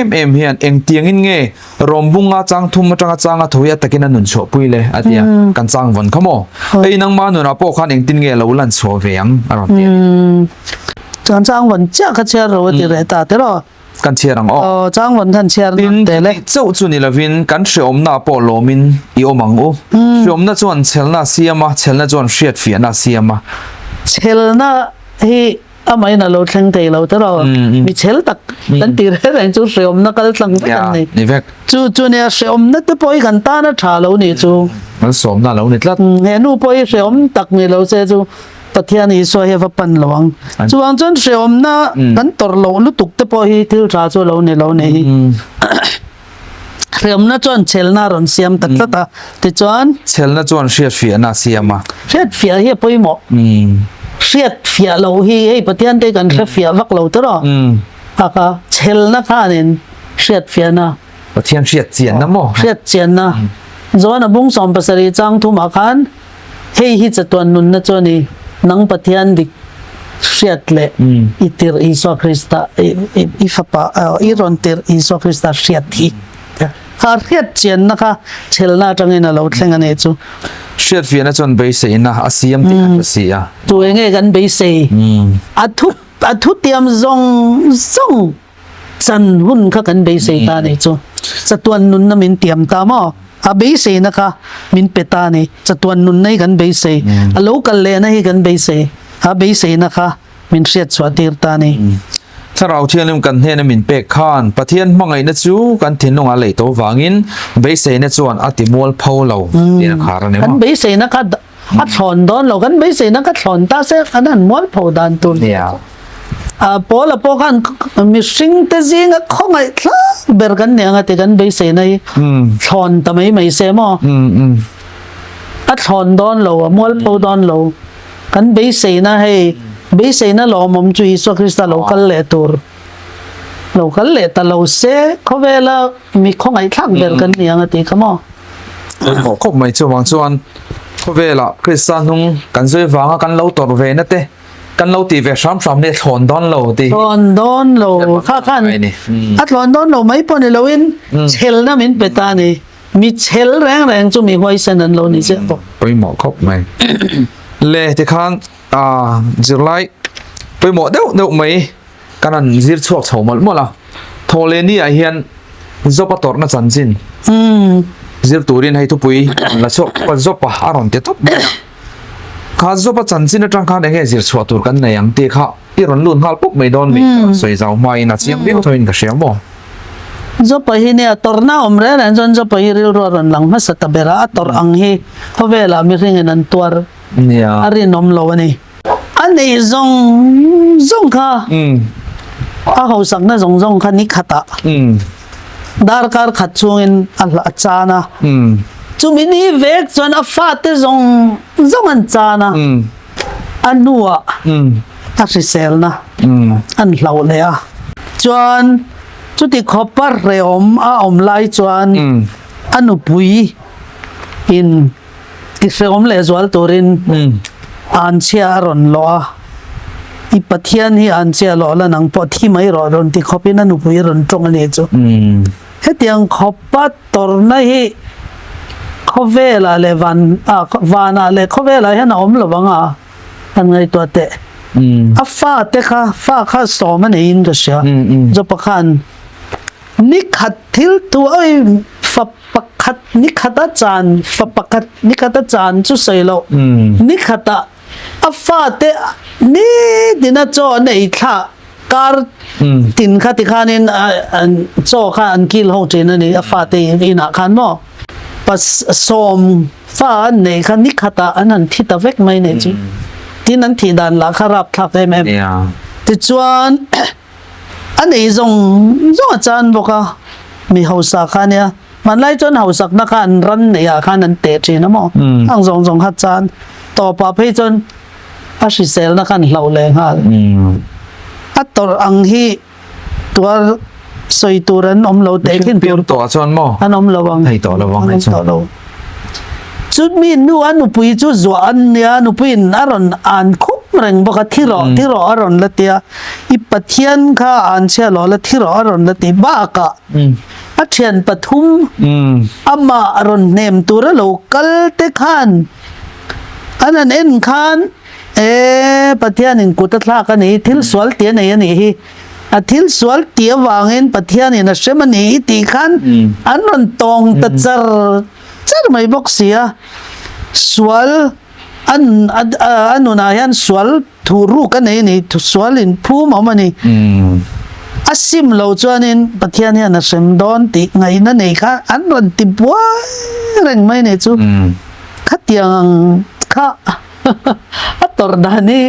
ยนเอ็งเตียงอินเงี้ยรวมบุงอาจังทุ่มจังอาจังอาถุยตะกินนั่นโชปุยเลยอันเนี้ยกันจังวันขโมไอ้นังมาหนุนอาพวกขันเอ็งตินเงี้ยเราลันโชเวียงอะไรแบบนี้จังวันเจ้าก็เชียร์เราที่เรตาแต่ละกันเชียร์รังอ๋อจ้างวันท่านเชียร์แต่เลยเจ้าจุนี่ละวินกันเชื่อมนาปอโลมินอีโอมังโอเชื่อมนาจวนเชลนาเซียมาเชลนาจวนเชียดฟีนาเซียมาเชลนาเฮอาไม่น่าเราทั้งเตเราแต่เรามีเชลตัก กันตีเรื่องจูเสียมนักลังไป ya กันนี่ ni vek จูเนี่ยเสียมนักตะปอยกันตานะชาเรานี่จู มันสมน่ะแล้วนี่ละ เห็นนูปอยเสียมตักนี่เราเจจูประเทศนี้สวยฟัปันหลวงจวงจนเสียมนะกันตอเราลุตุกตะปอยที่ชาจูเรานี่เรานี่เสียมนะจวนเชลน่ารอนเสียมตักตะที่จวน เชลนะจวนเชียดเฟียน่ะเสียมา เสียดเฟียเฮียปอยหมอเสียดเฟียเราเฮียประเทศได้กันเสียดเฟียวักเราตลอดค่ะเชลนะค่ะเนี่ยเสียดเฟียนะ ประเทศเชียดเจียนนะหมอ เสียดเจียนนะจวนบุ้งสอมภาษาลีจังทุมาคันเฮียฮิจตัวนุนนะจวนี่นังประเทศดิเสียดเละอิติร์อิสุคริสต์อิฟปะอิรอนติร์อิสุคริสต์เสียดที่ค่ะเสียดเจียนนะคะเชลนะจังเงินเราเท่งกันเอจู เชียดเฟียนะจวนเบสเนะอาเซียมติดเสีย ตัวเองกันไปเสียอาทุเตรียมซงจันหุ่นข้ากันไปเสียตานี่จูจะตัวนุนน่ะมินเตรียมตามอ่ะไปเสียนะคะมินเปตานี่จะตัวนุนให้กันไปเสียอ่ะลูกกันเลยนะให้กันไปเสียอ่ะไปเสียนะคะมินเสียดสวัสดีตานี่ ถ้าเราเที่ยวเรื่องกันเฮนะมินเป็กขานประเทศมังไงนะจูกันทิ้งลงอะไรตัววางินเบสเซนะจวนอติมอลพาวเราเนี่ยนะคาร์เนี่ย กัน มั้ง ไปเสียนะคะอัดถอนดอนเรากันไปเสียนะคะถอนตาเสียขนาดมอลพอดันตุน เนี่ย พอละพอกันมีสิ่งที่จริงก็ไม่คล้าเบิร์กันเนี่ยงติกันไปเสียในถอนทำไมไม่เสียมั้งอัดถอนดอนเราอะมอลพอดอนเรากันไปเสียนะให้ไปเสียนะเรามุมจุยสุคริสต์เราคัลเลตูร์เราคัลเลตเราเสียเขาเวลามีของไอ้ทักเบิร์กันเนี่ยงติเขามั้ง ครบไม่จวงจวนเขาเวลาคริสตันนุ่งกันช่วยวางกันเล่าตัวเวนั่นเต้กันเล่าตีเวซ้ำๆเนี่ยถอนดอนเราตี ถอนดอนเราข้าขันอัดถอนดอนเราไม่พอเนี่ยเราเองเชลนะมินเปตานี่มีเชลแรงๆจุมีไว้เส้นนั้นเรานี่เจ้า ไปหมอครบไหมเล่ที่ข้างจิไลไปหมอเดี๋ยวไหมกันนั่นจิรชวกเฉาหมดละโทเลนี่ไอเฮียนจบปตอร์น่ะจันจินจิรตูรินให้ทุปุยละชกวันจบปะอารมณ์เตตบข้าจบปะจันจินจังข้าได้ไงจิรชวกตัวกันในยังตีข้าอีรอนลุ่นฮัลปุ๊บไม่โดนมีสวยเจ้าไม่น่ะเสียงเบี้ยวทวินกับเสียงบ่ jo pahi ne torna omre ran jon jo pahi ri ro ron lang ma sata bera tor ang hi hovela mi ring nan tuar เนี่ย ari nom lo ni ani zong kha a ho sak na zong kha ni khata dar kar khat chung in al achana chu mi ni vek chon a fa te zong an chana anua a ri sel na an hlau le a chuan chu ti khopar re om lai chuan anu pui in ti seom le zwal torin an chia ron lo i pathian hi an chia lo la nang po thi mai ro ron ti khopin anu pui ron tong ani chu he tiang khopat tor na hi khovela le vana le khovela he na om lo wanga an ngai to te a fa te kha so man in ro sia jo pakhan ni khat thil tu oi fa pakhat ni khata chan fa pakhat ni khata chan chu seilo ni khata afa te ni dina cho nei tha kar tin khati khanin an cho kha an kil ho chen ani afa te ina khan mo pas som fa nei khan ni khata anan thita vek mai ne chi tin an thi dan la kharap thak em ti chuan anh ấy dùng chân bọc à mi hậu sắc anh nha mà lại chân hậu sắc nó kan run này à kan anh tệ chỉ nó mò anh dùng hạt chân tổ bà phê chân à sĩ sel nó kan lâu lên ha à tổ anh hi tổ soi tổ rắn lâu tệ kinh phiêu tổ chân mò anh lâu vang thầy tổ là vang tổ lâu chút mi nu anh nu pui chút zo anh nha nu pui anh an khúc reng baka thiro aron latia ipathian kha an che lo la thiro aron lati ba ka athian pathum amma aron nem tura local te khan anan en khan pathian in kutatla ka ni thil swal te nei ani hi a thil swal te wangin pathian in a shemani ti khan anon tong ta char mai boxia swal anu na yan swal thuru ka nei ni swal in phu ma mani asim lo chuanin pathian hian a hrem dawn tih ngai na nei kha an ron ti buai reng mai nei chu khatiang kha a tor dani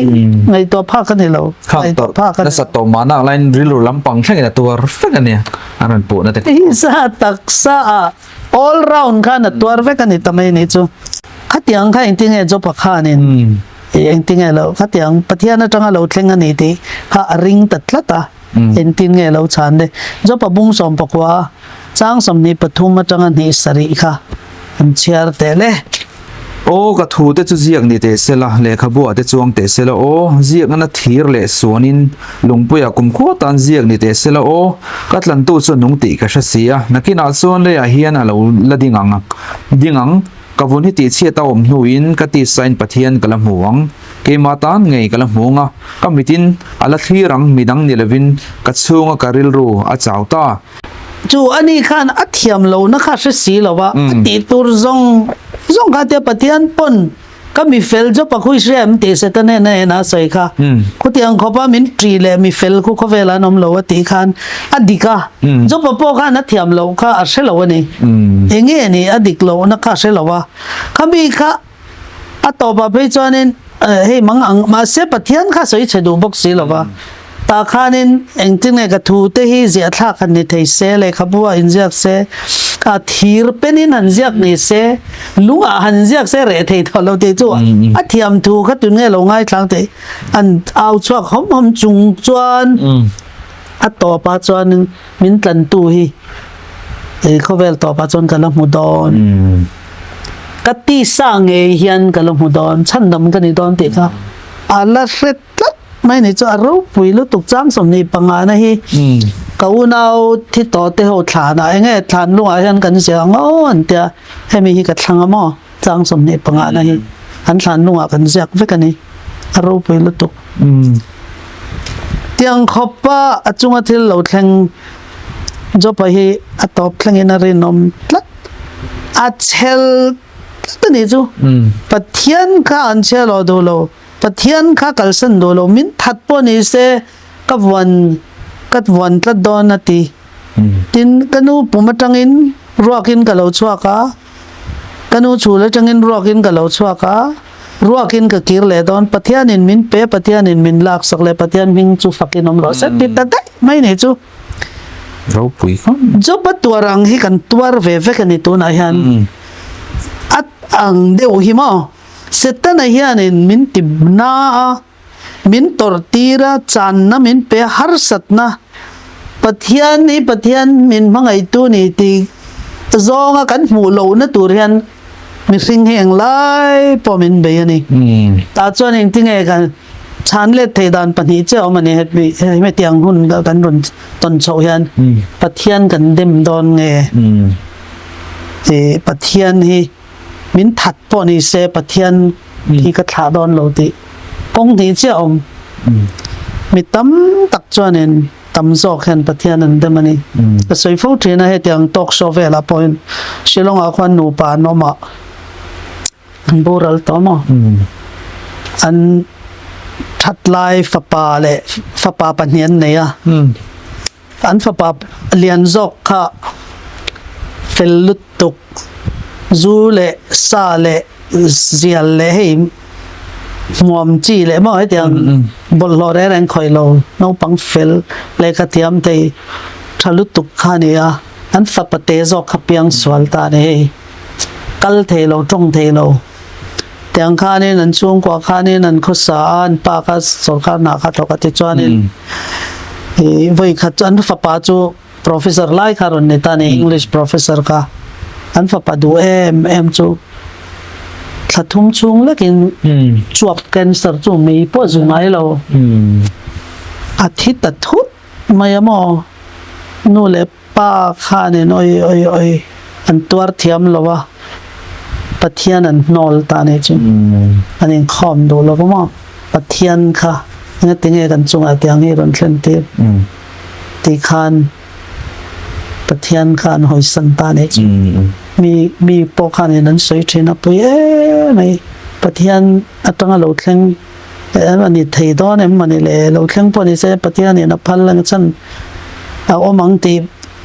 ngai to pha kan helo ข้างต่อ pha kan แล้วสัตว์ต่อมานักไล่ริลุลำปังใช่ไหมตัวรักกันเนี่ยอันนั้นปูนั่นแต่ isa taksa all round kha na tuar ve kan itamai ni chu khatiang kha inting e jo pakha nin inting e lo khatiang pathian atanga lo thleng ani ti kha ring tatlata inting e lo chan de jo pa bung som pakwa chang som ni pathum atanga ni sari kha an chiar te le โอ้กระทูเตจูเจียกนี่เตเสละเลขบัวเตจวงเตเสละโอ้เจียกนั่นทีร์เลสวนินลงปุยกุมขวตันเจียกนี่เตเสละโอ้กัดลันตู้ส่วนนุ่งตีกระชเสียนักกินอาส่วนเลยเฮียนเราละดิ่งังกวนที่ตีเชียตาอมหูอินกติไซน์ปะเทียนกะละหวงเกมาตานไงกะละหวงก็มิตินอลัทีรังมีดังนิลวินกัดซูงกะริลรูอาจาวตา chu ani khan athiam lo na kha se si lo wa ti tur zong ka te pathian pon ka mi fel jo pa khui shem te se ta ne na sai kha ko tiang kho pa min tri le mi fel ku kho vela nom lo wa ti khan adika jo pa po khan athiam lo kha a se lo ni enge ni adik lo na kha se lo wa kha mi kha a to ba pe chuanin hei mang ang ma se pathian kha soi chedu bok si lo wa ta khanin engting ka thu te hi zia thla khan ni thei se le khabua injak se ka thir penin han ziak ni se lunga han ziak se re thei tholo te chu a thiam thu kha tun nge lo ngai thlang te an au chuak hom chung chuan a to pa chuan min tlan tu hi e khovel to pa chuan kala mu don ka ti sa nge hian kala mu don chan dam ka ni don te kha ala ret mai ni chu aro puilu tuk chang som ni panga na hi kaunau thi to te ho thana enge than lunga hian kan sia ngon tia hemi hi ka thlanga mo chang som ni panga na hi an than lunga kan ziak ve kan ni aro puilu tuk tiang khopa achunga thil lo thleng jo pa hi atop thleng in a rinom tlat a chel ta ni chu pathian kha an chel lo do lo pathian kha kalsan do lo min that po ni se kat wan tlat don ati tin kanu pumatangin ruakin ka lo chuaka kanu chula tangin ruakin ka lo chuaka ruakin ka kir le don pathian in min pe pathian in min lak sak le pathian ming chu fakin om ro set ti ta dai mai ne chuเราปุ๋ยก็ jo patuarang hi kan tuar ve ve kan ni tu na hian at ang deu hi mo setana hian in min tibna min tortira chan na min pe har satna pathian min mangai tu ni ti zonga kan mu lo na tur hian mi sing heng lai po min be ani ta chuan in tinge kan chan le thei dan pani che o mani het bi me tiang hun ga kan ron ton chho hian pathian kan dem don nge e pathian hi min that po ni se pathian hi ka tha don lo ti kong ni che om mi tam tak chuanin tam zo khan pathian an de mani ka soi fo thina he tiang tok so vela point shilong a khan nu pa no ma an boral to mo an that lai fa pa panian ne ya an fa pa lian zok kha fel lutuk zule sale zial le hei muam chi le mo he tiang bol lo re ren khoi lo no pang fel le ka tiam te thalutuk khania an fa pate zo khapiang swal ta ne kal the lo tong the lo tiang khane nan chung kwa khane nan khosa an pa ka sarkar na kha thoka ti chuanin e voi kha chan fa pa chu professor lai kharon ne ta ne english professor ka an fa pa du em chu thathum chung lekin chuap cancer chu mi po zungai lo athi ta thut mayamo nu le pa khane oi an tuar thiam lowa pathian an nol ta ne chu anin khom do lo mo pathian kha nga tinge kan chunga tiang hi ron thlen te ti khan pathian khan hoi san ta ne chu mi po khan nan soi thina pui mai pathian atanga lo thleng ani thei don em mani le lo thleng po ni se pathian ni na phal lang chan เอามังตี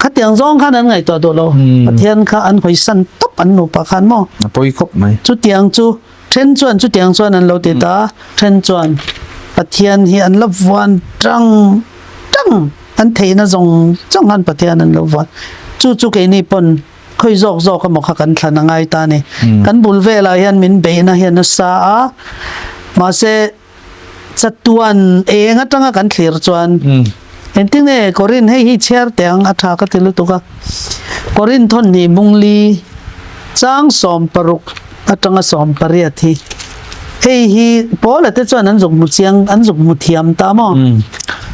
ขัดอย่างซองขันนั้นไงตัวโลประเทศข้าอันหอยสันตบอันหนูปะคันมอ ปอยครบไหม จุดเตียงจูเช่นส่วนจุดเตียงส่วนนั้นเราติดตาเช่นส่วนประเทศที่อันละวันจังอันเทนะจงจังหันประเทศนั้นละวันจู่ๆแกนี่ปนค่อยซอกก็หมกกันทันง่ายตานี่กันบุลเวลาเห็นมินเบนะเห็นนะสามาเสจัดตัวนเองอ่ะจังกันเคลียร์จวนเห็นที่เนี่ยกอรินให้ฮิเชียร์แต่งอัฐากติลุตุกะกอรินทนนี่มุงลีจ้างสอมปรุกอัตงสอมปริยติเฮ้ยฮีพอละแต่จวนนั้นจงมุเชียงอันจงมุเทียมตามอก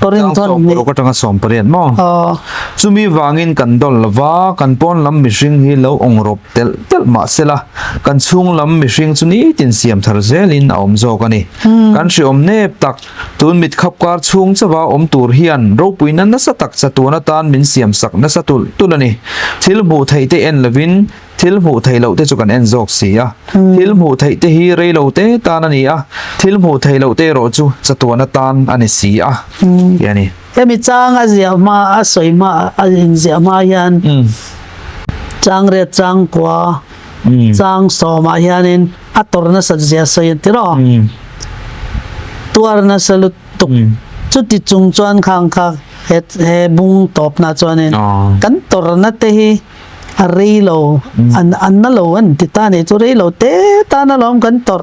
อรินทนนี่ เราก็ต้องสอมเปลี่ยนมั้งซูมีวางินกันดอลลาวากันปอนลำมิชิงฮีเลวองรบเตลมาเสละกันซุงลำมิชิงซุนี้ตินเสียมทาร์เซลินอมโจกันนี่กันชิอมเนบตักตุนมิดขับการซุงจะว่าอมตูร์เฮียนรูปุยนั้นนัสตักจะตัวนัตานมินเสียมสักนัสตุลนี่ทิลบูไทยเตเอ็นลวินทิลหูไทยเราเตจุกันเอ็นจอกเสียทิลหูไทยเตฮีเรเราเตตานันนี่ทิลหูไทยเราเตโรจูจะตัวนัตานอันนี้เสียอย่างนี้เอ็มจางอาเซียมาอาศัยมาอาอินเซียมายันจางเรียจางกว่าจางสอมายันินอัตโตรนัสเซียสยันติรอตัวนัสลุตุกจุดที่จุงจวนข้างข้าเฮบุงตบนาจวนินกันตรนัตเตฮีอารีโลอันนั่นโลอันติตานี่จุรีโลเตตานั่นโลกันตร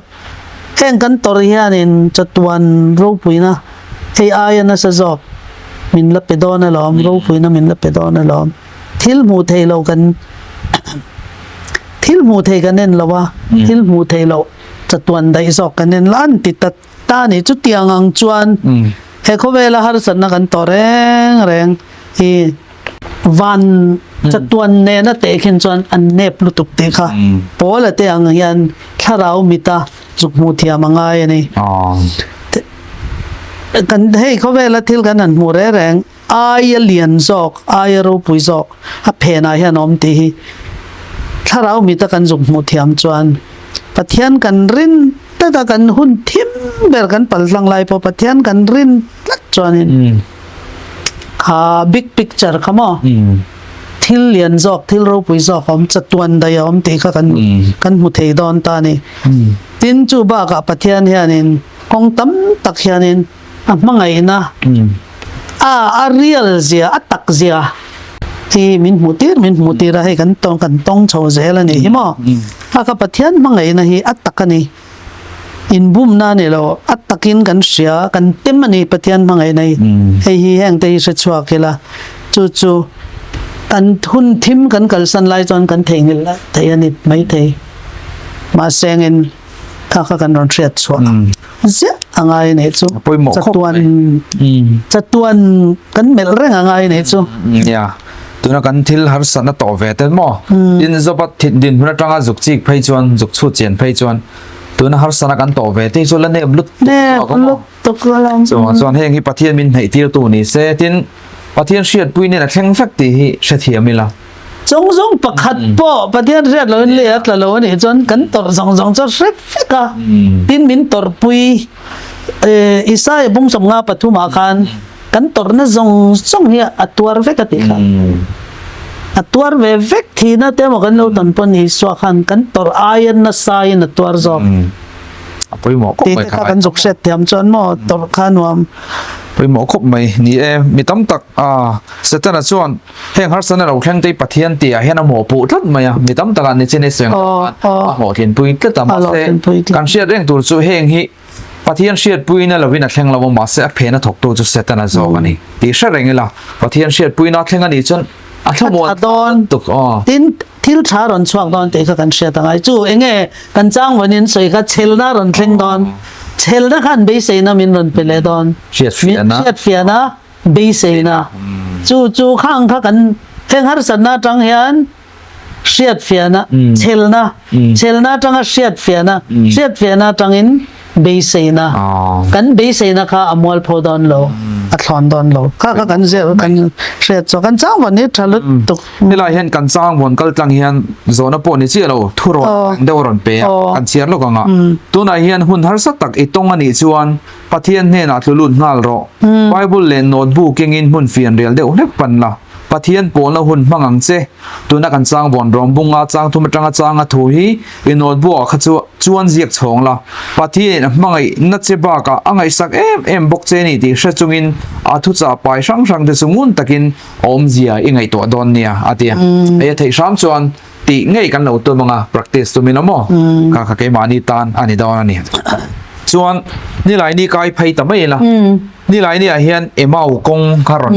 แข่งกันตรยันินจัตวันรูปุยนะเฮอายันนัสจอบมินละเปดอนล้อมรูปุยนะมินละเปดอนล้อมทิลมูเทโลกันทิลมูเทกันเน้นละวะทิลมูเทโลจัตวันได้สอกกันเน้นล้านติดตานี่จุดเตียงอังจวนเฮโคเวลาฮาร์สันนักันต่อแรงที่วันจัตวันเนน่ะเตะขึ้นจวนอันเนบลุตุกเตะค่ะพอละเตะอังยันข้าเรามิตาจุกมูเทียมังไงนี่กันให้เขาเวลาทิลกันนั่นหัวแรงอายเลียนซอกอายรูปุยซอกฮับเพนายนอมตีถ้าเรามีตะกันจุกมูเทียมจวนปะเทียนกันรินแต่ตะกันหุ่นทิมเบรกันปัลลังไลพอปะเทียนกันรินลักจวนนี่ข้าบิ๊กพิกเจอร์ขโมทิลเลียนซอกทิลรูปุยซอกผมจัดวันได้ยอมตีกันมุเทดอนตานี่ตินจูบ้ากับปะเทียนเฮียนินคงตั้มตักเฮียนินมังไงนะเรียลเสียตักเสียที่มินมุตีระให้กันต้องโชว์เสียแล้วนี่ฮิโมกับปะเทียนมังไงนะฮีตักกันนี่อินบุมนานี่เราตักินกันเสียกันเต็มมันนี่ปะเทียนมังไงนี่ให้ฮีแห่งเตยชัวกิละจู่อันทุนทิมกันกัลสันไลจอนกันเทงิละเทียนิดไม่เทมาเซงินข้ากันรอนเสียชัวเสียอะไรเนี่ยจูจัตวันกันเมลเร่งอะไรเนี่ยจูตัวนักการทิลฮาร์สันต่อเวทมั้งดินจะปัดทิดดินพนักงานจุกจิกไปจวนจุกชุดเจียนไปจวนตัวนักฮาร์สันกันต่อเวทที่ส่วนเนี้ยลุดตกลงส่วนเฮงที่ปะเทียนมินให้ที่ตัวนี้เซตินปะเทียนเชียดปุยเนี่ยแข่งฟักตีเสียมิละจงประคัดป่อประเทศเรียกเราเรียกเราเนี่ยจนกันตรสองจะเสร็จฟิกะตินมินตรปุยอิสายบุ้งสมงาปฐุมาคันกันตรนั่นจงเฮียอัตวร์เวกติค่ะอัตวร์เวกที่นั่นเต็มกันเราตันปนิสวาคันกันตรอายันนัสายนัตวร์จอบปุยหมอคบไปกันจุกเสร็จเตรียมจนหมอตรขานวมปุยหมอคบไหมนี่มีตั้มตักเสร็จแล้วส่วนเฮงฮาร์สันเราแข่งตีปะเทียนตีเฮนหมอปูทัดไหมมีตั้มตักอันนี้เจเนสเซงหมอเทียนปุยก็ตามมาเซการเชียร์เรื่องตัวจู่เฮงฮีปะเทียนเชียดปุยนั่นเราวินาแข่งเรามาเสียเพนถกตัวจะเสร็จแล้วจอกันนี่ตีเชื่ออะไรเงี้ยล่ะปะเทียนเชียดปุยนักแข่งกันนี่จนทั้งหมดตุกตินทิลชารอนช่วงตอนเตะกันเชียตั้งไงจู่เองกันจ้างวันนี้สวยก็เชลน่ารอนแข่งตอนเชลน่าขันเบสเซน่ามินรอนไปเลยตอนเชียดเฟียนะเบสเซน่าจู่ข้างเขากันแข่งฮาร์สันน่าจังเฮียนเชียดเฟียนะเชลน่าจังเชียดเฟียนะจังอิน base na อ๋อ kan base na ka amol po don lo at lon don lo ka kan zero kan set so kan chang wan ni thalut tuk นี่เราเห็นกันสร้างบนกัลตังเฮียนโซนปนี่เชี่ยเราทุรนเดวรอนเปียกันเชียร์เราก็งะตัวนายเฮียนหุ่นหาสักตักอีตงอันนี้ชวนปะเทียนเนี่ยนะทุลุนงาลรอไบเบิลเลนโน้ตบุ๊กเก่งอินหุ่นเฟียนเรียลเดวเล็กปันละปะเทียนปนละหุ่นมังอังเจตัวนักกันสร้างบนรอมบุงอาจางทุมจังอาจางอาถุยอินโน้ตบุ๊กขจวนเจียกชงละปะเทียนมังไอนัดเจ็บากะอังไอสักเอ็มบอกเจนี่ที่เชจุงินอาทุจ่าไปช่างเดสงุนตะกินอมเจียอิงไอตัวดอนเนี่ยอาเตียไอ้ที่สามชวนตีง่ายกันเราตัวมังอ่ะ practice ตัวมีละมั้งก็แค่มานี่ตานอันนี้ดอนนี่ส่วนนี่หลายนี่กายไพ่แต่ไม่ละนี่หลายนี่เฮียนเอมาอุกงคารอน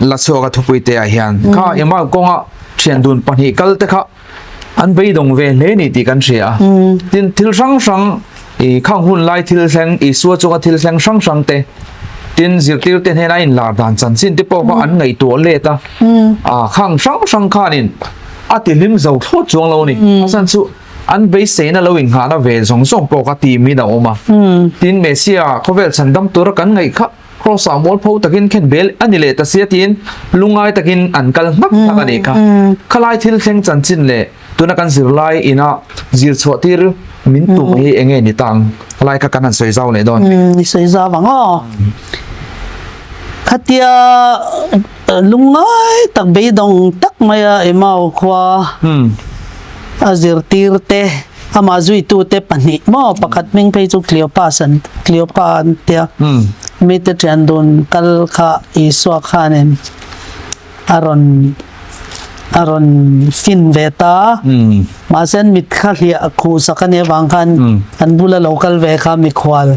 ลัดโซกับทุบไปเตะเฮียนข้าเอมาอุกงอ่ะเชียนดุนปัญหากัลเตะข้าอันไปดงเวเลนี่ตีกันเสียทินทิลสังอีข้างหุ่นไล่ทิลเซงอีสัวจงทิลเซงสังเตะทินจิตติลเตนให้ได้ลาดานจันสินที่พอว่าอันไงตัวเล็ดข้างสังข้านินอาทิลิมจะทอดจวงเรานี่สันสุอันไปเสนาเราอิงหาเราเวส่งปกติมีดาวมาทินเมเซียเขาเวสันดำตัวกันไงข้าครอสามอลพูตะกินเข็นเบลอันนี้เลยแต่เสียทินลุงไอตะกินอันกัลมักตะกันเองค่ะขลายทิลเซงจันสินเลยตัวนักการสิรไลอินะจิรสวติรมินตุเฮเองนี่ตังขลายกันนั่นสวยเจ้าเลยดอนสวยเจ้าบังอ๋อขัดยาลุงไอตักเบดงตักมาเอมาขวาอาจิรตีร์เตอามาจุยตูเตปันนี่มอปักขัดมิงไปจุคลีโอปาสันคลีโอปาอันเตียมีแต่จันดุนกัลข้าอิสวาขานินอารอนฟินเวตามาเซนมิดข้าเฮียคูสักเนี่ยบางคันอันบุลโลกัลเวข้ามิควาล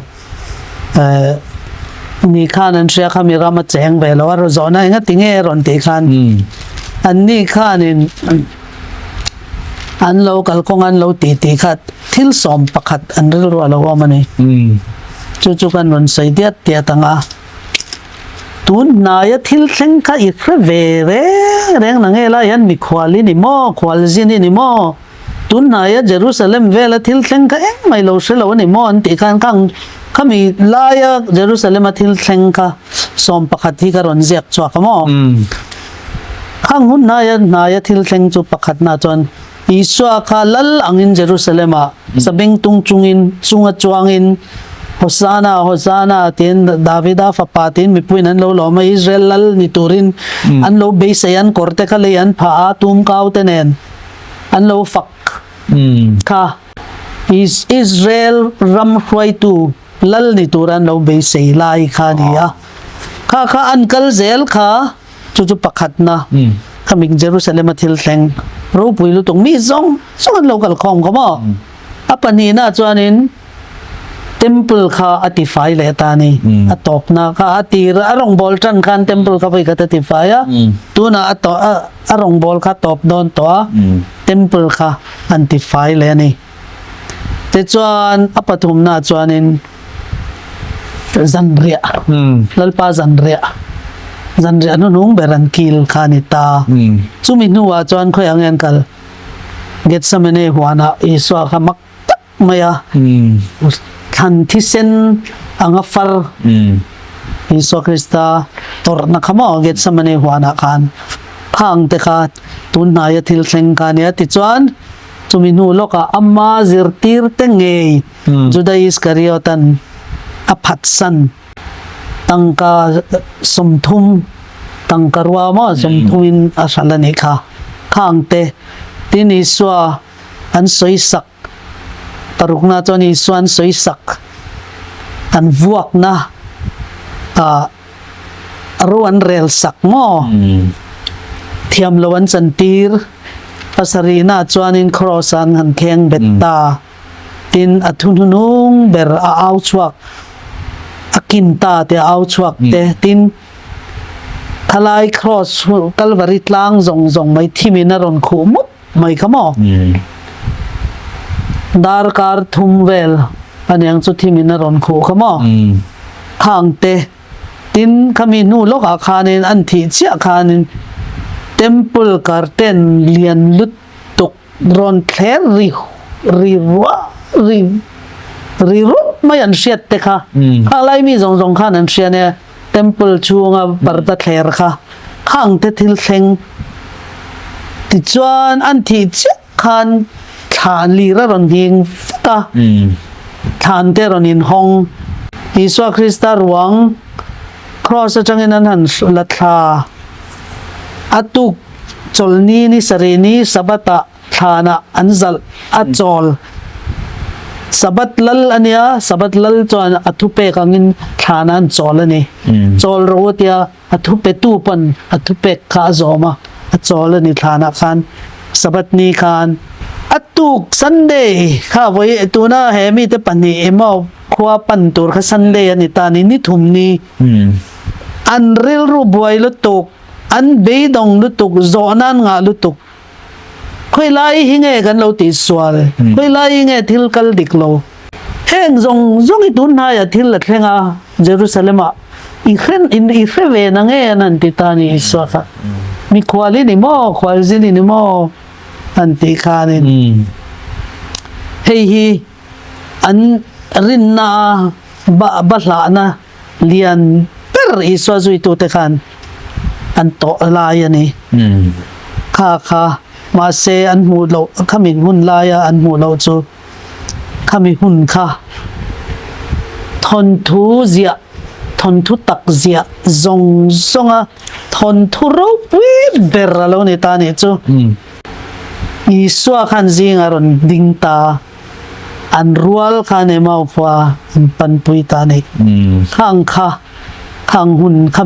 นี่ข้านั้นเสียข้ามีรามาแจงเวลว่าเราจอนะงั้นติงเอรอนติคันอันนี้ข้านินอันเรากัลคงอันเราตีขัดทิลสอมปักขัดอันเรื่องเราว่ามันนี่จู่ๆกันวันใส่เดียดเตียตังอ่ะตุนนายทิลเซงข้าอีกเวเรงนังเอล่ายันมีควาลินิโมควาลซินิโมตุนนายเยรูซาเล็มเวลทิลเซงข้าไม่เราเชื่อว่านิโมอันติกันข้างข้ามีลายเยรูซาเล็มทิลเซงข้าสอมปักขัดที่กระรอนเจียกจัวขโมข้างหุ่นนายทิลเซงจูปักขัดนาจวนอิสวาข้าลัลอังอินเยรูซาเล็มสบิงตุงจุงอินจุงจวงอินHosanna tin Davida fapatin mi puin an lo ma Israel lal ni turin an lo beisayan korte kalayan pha tum kaw tenen an lo fak ka is Israel ram khwai tu lal ni turan lo beisai lai kha niya kha an kal zel kha chu pakhat na kaming Jerusalem athil thleng ro puilu tong mi zong an lo kal khom ko mo apani na chuanin temple kha atify le ta ni atop na kha atir arong bol tran khan temple kha pai ka atify tu na ato arong bol kha top don to temple kha antify le ni te chuan apathum na chuanin zanria lalpa zanria no nung beran kil kha ni ta chumi nuwa chuan khoi angen kal get samene huana iswa kha mak maya kan tisen ang afar Iso Krista tor na kamo get sa mani huana kan khang te ka tunaya thil seng ka niya ti chuan chuminulo ka amma zirtir tenge Judas Iscariotan aphatsan tangka somthum tangkarwa mo somthuin asalani ka khang te tiniswa an soisak taruk na to ni swan soisak an vuak na ruan rel sak mo thiam lawan santir pasarina chuanin crossan han kheng betta tin athununung ber a auchwak akinta te auchwak te tin thalai cross kalvari tlang zong mai thimina ron khumut mai khamo darkar thumvel anyang chu thimina ron khu khamo khang te tin kami nu loka khanin an thi chia khanin temple curtain lian lut tok ron thler ri รีรุไม่อันเสียดเตค่ะข้างไล่มีสองข้างอันเสียเนี่ยเต็มเปิลชูงาปรตะเทรค่ะข้างเตทิลเซงติดจวนอันที่เจ็ดคันฐานลีระรอนหิงตาฐานเตรอนินฮองอิสวาคริสตาหลวงครอสจังเงินหันลัทธาอตุกจลนีนิสรีนีสบัตะฐานะอันซัลอัจอลสบัตลัลอันเนี้ยสบัตลัลจวนอทุเปกังินฐานะอันจอลนี่จอลรู้ว่าเตียอทุเปตูปันอทุเปข้าจอมาอัจอลนี่ฐานะคันสบัตนีคันอตุกซันเดย์ข้าไว้ตัวน่าเฮมีแต่ปันนี่เอ็มเอาขวาปันตัวข้าซันเดย์อันนี้ตานี่นี่ถุมนี่อันเรียลรูบวยลุตุกอันเบยดงลุตุกโซนันงาลุตุกค่อยไล่หิงเอกันเราติดสวลค่อยไล่หิงเอทิลกัลดิกโลเฮงซงอีตุนหายทิลละเฮงอ่ะเยรูซาเล็มอ่ะอีเฟเวนังเอนันติตานีอิสวะค่ะมีควาลินิโมควาลินิโมอันติคานินเฮฮีอันรินนาบะลานะเลียนเปรอิสวะซุยตุเตคันอันโตลายนี่ข้ามาเซอันหูเราข้ามีหุ่นลายอันหูเราจูข้ามีหุ่นข้าทนทุเสียทนทุตักเสียซงอ่ะทนทุรูปีเบรเราเนี่ยตาเนี่ยจูอีสวะขันซิงอารอนดิงตาอันรัวลขันเอมาฟัวปันปุยตาเนี่ยข้างหุ่นข้า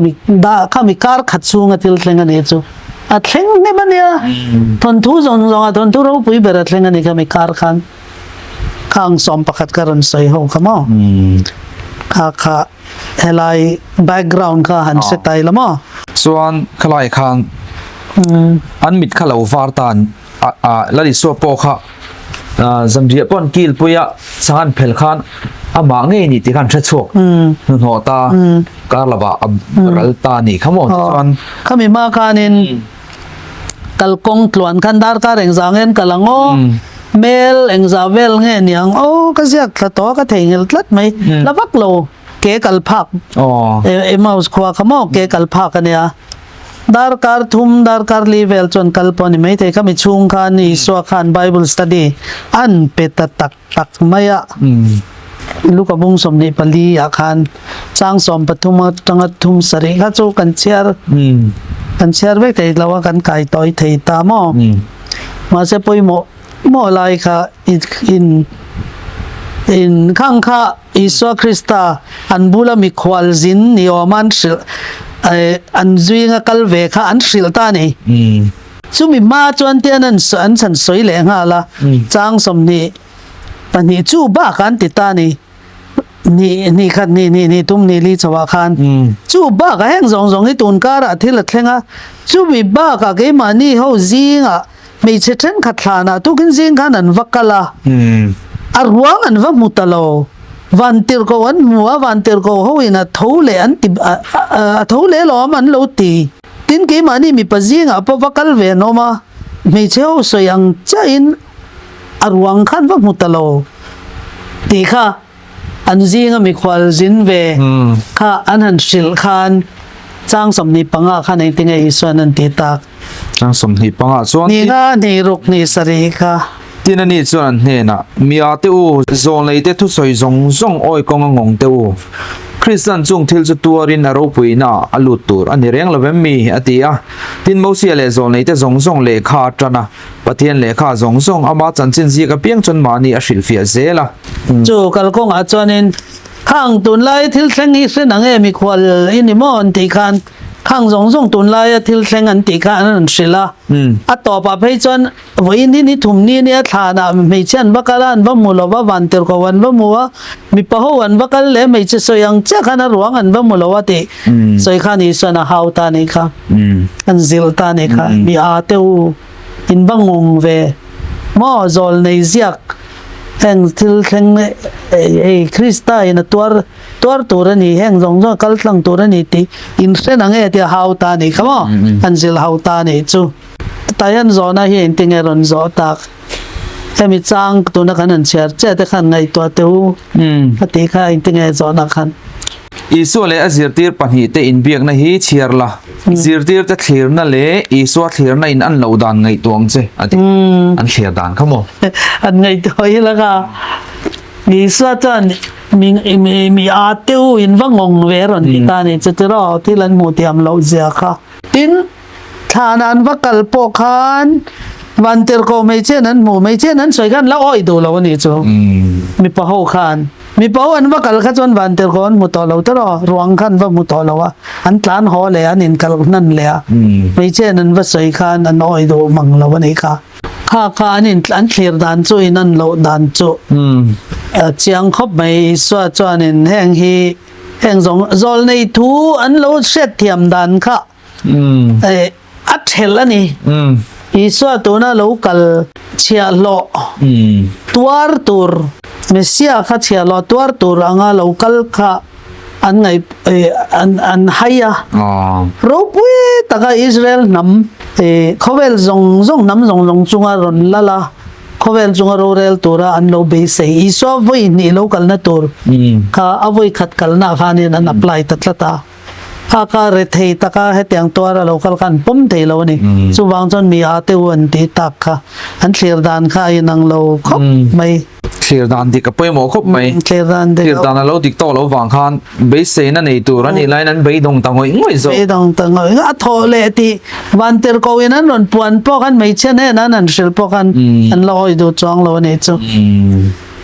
มีการขัดซูงติลเทงอันนี้จูอัดเทงเนี่ยมันเนี่ยทนทุซงทนทุรูปุยเบรเทงอันนี้ข้ามีการขันข้างสอมประคัดการันใส่ห้องขม้อข้าเฮลัยแบ็กกราวน์ข้าหันเสตายละมั้งส่วนขลายคันอันมิดขลาวฟาร์ตันละดิสัวโปค่ะจำเรียบปนกิลปุยะสังเพลคันอามาเงี้ยนี่ที่กันเช็ดชกหัวตาการละบะรัลตานี่ขโมยส่วนข้ามีมาคานินกัลกงตลวนคันดาร์การเองสังเงินกัลงโอเมลเองซาเวลเงี้ยนี่ยโอ้ก็เสียกระโตก็เถียงลัดไหมละวักโลเกกัลพักเอ็มเอาขวาขโมยเกกัลพักกันเนี่ยดาร์การทุ่มดาร์การลีเวลจนกัลปนิไม่เทก็มีชุงคันนี่สวาคันไบเบิลสตัดดี้อันเปตตักไม่อะลูกกับบุ้งสมนิปลีอาคารสร้างสมปฐุมจังหวัดทุ่มสริข้าจูกันเชียร์เวกเตยเราว่ากันไก่ต่อยเทยตามอมาเสพอยโมลายค่ะอินข้างข้าอิสวาคริสตาอันบุลมีควอลซินนิอมันสิลอันจุยงกัลเวค่ะอันสิลตานี่ซุมีมาจวนเตียนันสันสวยแหลงฮะละจางสมนิปันนี้จูบ้ากันติดตานี่คันนี่ตุ้มนี่ลีชวาคันจูบ้าก็แห้งสองที่ตุนการะที่ละเทงอ่ะจูมีบ้าก็เกมานี่เขาซิงอ่ะไม่เช่นขัดลานะทุกินซิงกันอันวักกะละอารวงอันวักมุตโลวันเตอร์โกวันมัววันเตอร์โกเขาอินะทูเลอันติทูเลล้อมันโลตีตินเกมานี่มีปัจจิงอ่ะพอวักกะลเวนอมาไม่เช่าสยังใจอินอารวงขันวักมุตโลตีค่ะอันซิงมีควอลซินเวค่ะอันหันสิลคันจางสมนิปังอาคันในติงอิสวานันติตักจางสมนิปังอาส่วนนี่ก็นี่รุกนี่สริค่ะที่นั่นนี่ส่วนเนี่ยนะมีอาเตอูโซนเลยเตทุสอยซงอ้อยกงงเตอูคริสตันจุงทิลจุตัวรินอารปุยนาอลุตูร์อันนี้เรียงละเวมีอติอาทินมูเซียเลโซนเลยเตซงเลขาจันนะปะเทียนเลขาซงอามาจันจินซีกับเพียงจนมานี่อชิลฟิอาเซล่ะจู่กัลกงอาจวนนินข้างตุนไลทิลเซงอีเสนังเอมีควอลอินิมอนติคันข้างซงตุนไลทิลเซงอันติคันนั่นสิละอัตต่อปะเพจวนวันนี้ถุมนี่เนี่ยฐานะไม่เช่นบักการันบัมูลว่าวันเตอร์กวันบัมัวมีปะหัวันบักการเล่ไม่เช่สยังเจ้าขนาดหลวงอันบัมูลว่าติสอยขานี่ส่วนหาวตานี่ค่ะอันซิลตานี่ค่ะมีอาเตวอินบังงงเวมอจอลในเซียกแห่งทิลแห่งคริสต์อินตัวนี้แห่งซงกัลลังตัวนี้ติอินเสนังเอติหาวตานี่ค่ะมั้งอันซิลหาวตานี่จูแต่ยันโซน่าเห็นติงเอรอนโซตัก มีจางตัวนักนั้นเชียร์เจ้าแต่ขันไงตัวเต้าปฏิฆาอินติงไงจอนักขันอีส่วนเลยอซิร์ตีร์ปัญหาเตอินเบียกนะฮีเชียร์ละซิร์ตีร์จะเคลียร์นั่นเลยอีส่วนเคลียร์นั่นอันเหล่าดานไงตัวงเจอันที่อันเคลียร์ดานเขาโมอันไงตัวอีละค่ะอีส่วนจะมีอาเตียวอินวังงเวรอนที่ตานี่จะรอที่ลันมูติอัมเหล่าเสียค่ะตินฐานันวักลปกขันวันเตอร์โกไม่เช่นนั้นหมู่ไม่เช่นนั้นสวยกันแล้วอ้อยดูเราวันนี้จูมีปะหูขันมีปะหูอันว่ากลขจรวันเตอร์โกนมุตอเราตลอดรวงขันว่ามุตอเราว่าอันตลานหอเลยอันนินกลนั่นเลยไม่เช่นนั้นว่าสวยขันอันอ้อยดูมังเราวันนี้ค่ะข้าอันนี้อันเคลียร์ดานจูนั่นเราดานจูเจียงคบไม่สวดจวนแห่งฮีแห่งจอลในทูอันเราเช็ดเทียมดานค่ะอัดเห็นแล้วนี่อีสวดตัวน่ะเรากัลเชียโลตัวตูร์เมสเซียข้าเชียโลตัวตูร์อ่างเรากัลข้าอันไงอันไฮยะรูปวิตะกาอิสราเอลนำเขาเวลจงนำจงจุงอารอนละละเขาเวลจงอารเรลตัวอันเราเบสอีสวดวินี่เรากัลน่ะตัวข้าเอาไว้ขัดกัลน่ะฟ้านี่นั่นอัพไลตัดละตาข้าเรทีตะกาให้เตียงตัวเรากัลกันปุ่มเทเรานี่สุวางจนมีอาเตวันตีตักค่ะอันเคลียร์ดานข้าอีนังเราครบไม่เคลียร์ดานดิกับไปหมอครบไหมเคลียร์ดานเราดิกโตเราวางคันเบสเซนั่นไอตัวนั้นไอไลน์นั้นเบยดงตังหอยง่อยโซ่เบยดงตังหอยอัทโหเลติวันเตอร์โกวินันนนปวนพวกกันไม่เช่นนั้นเชลพวกกันอันเราอีดูจองเราเนี่ยจู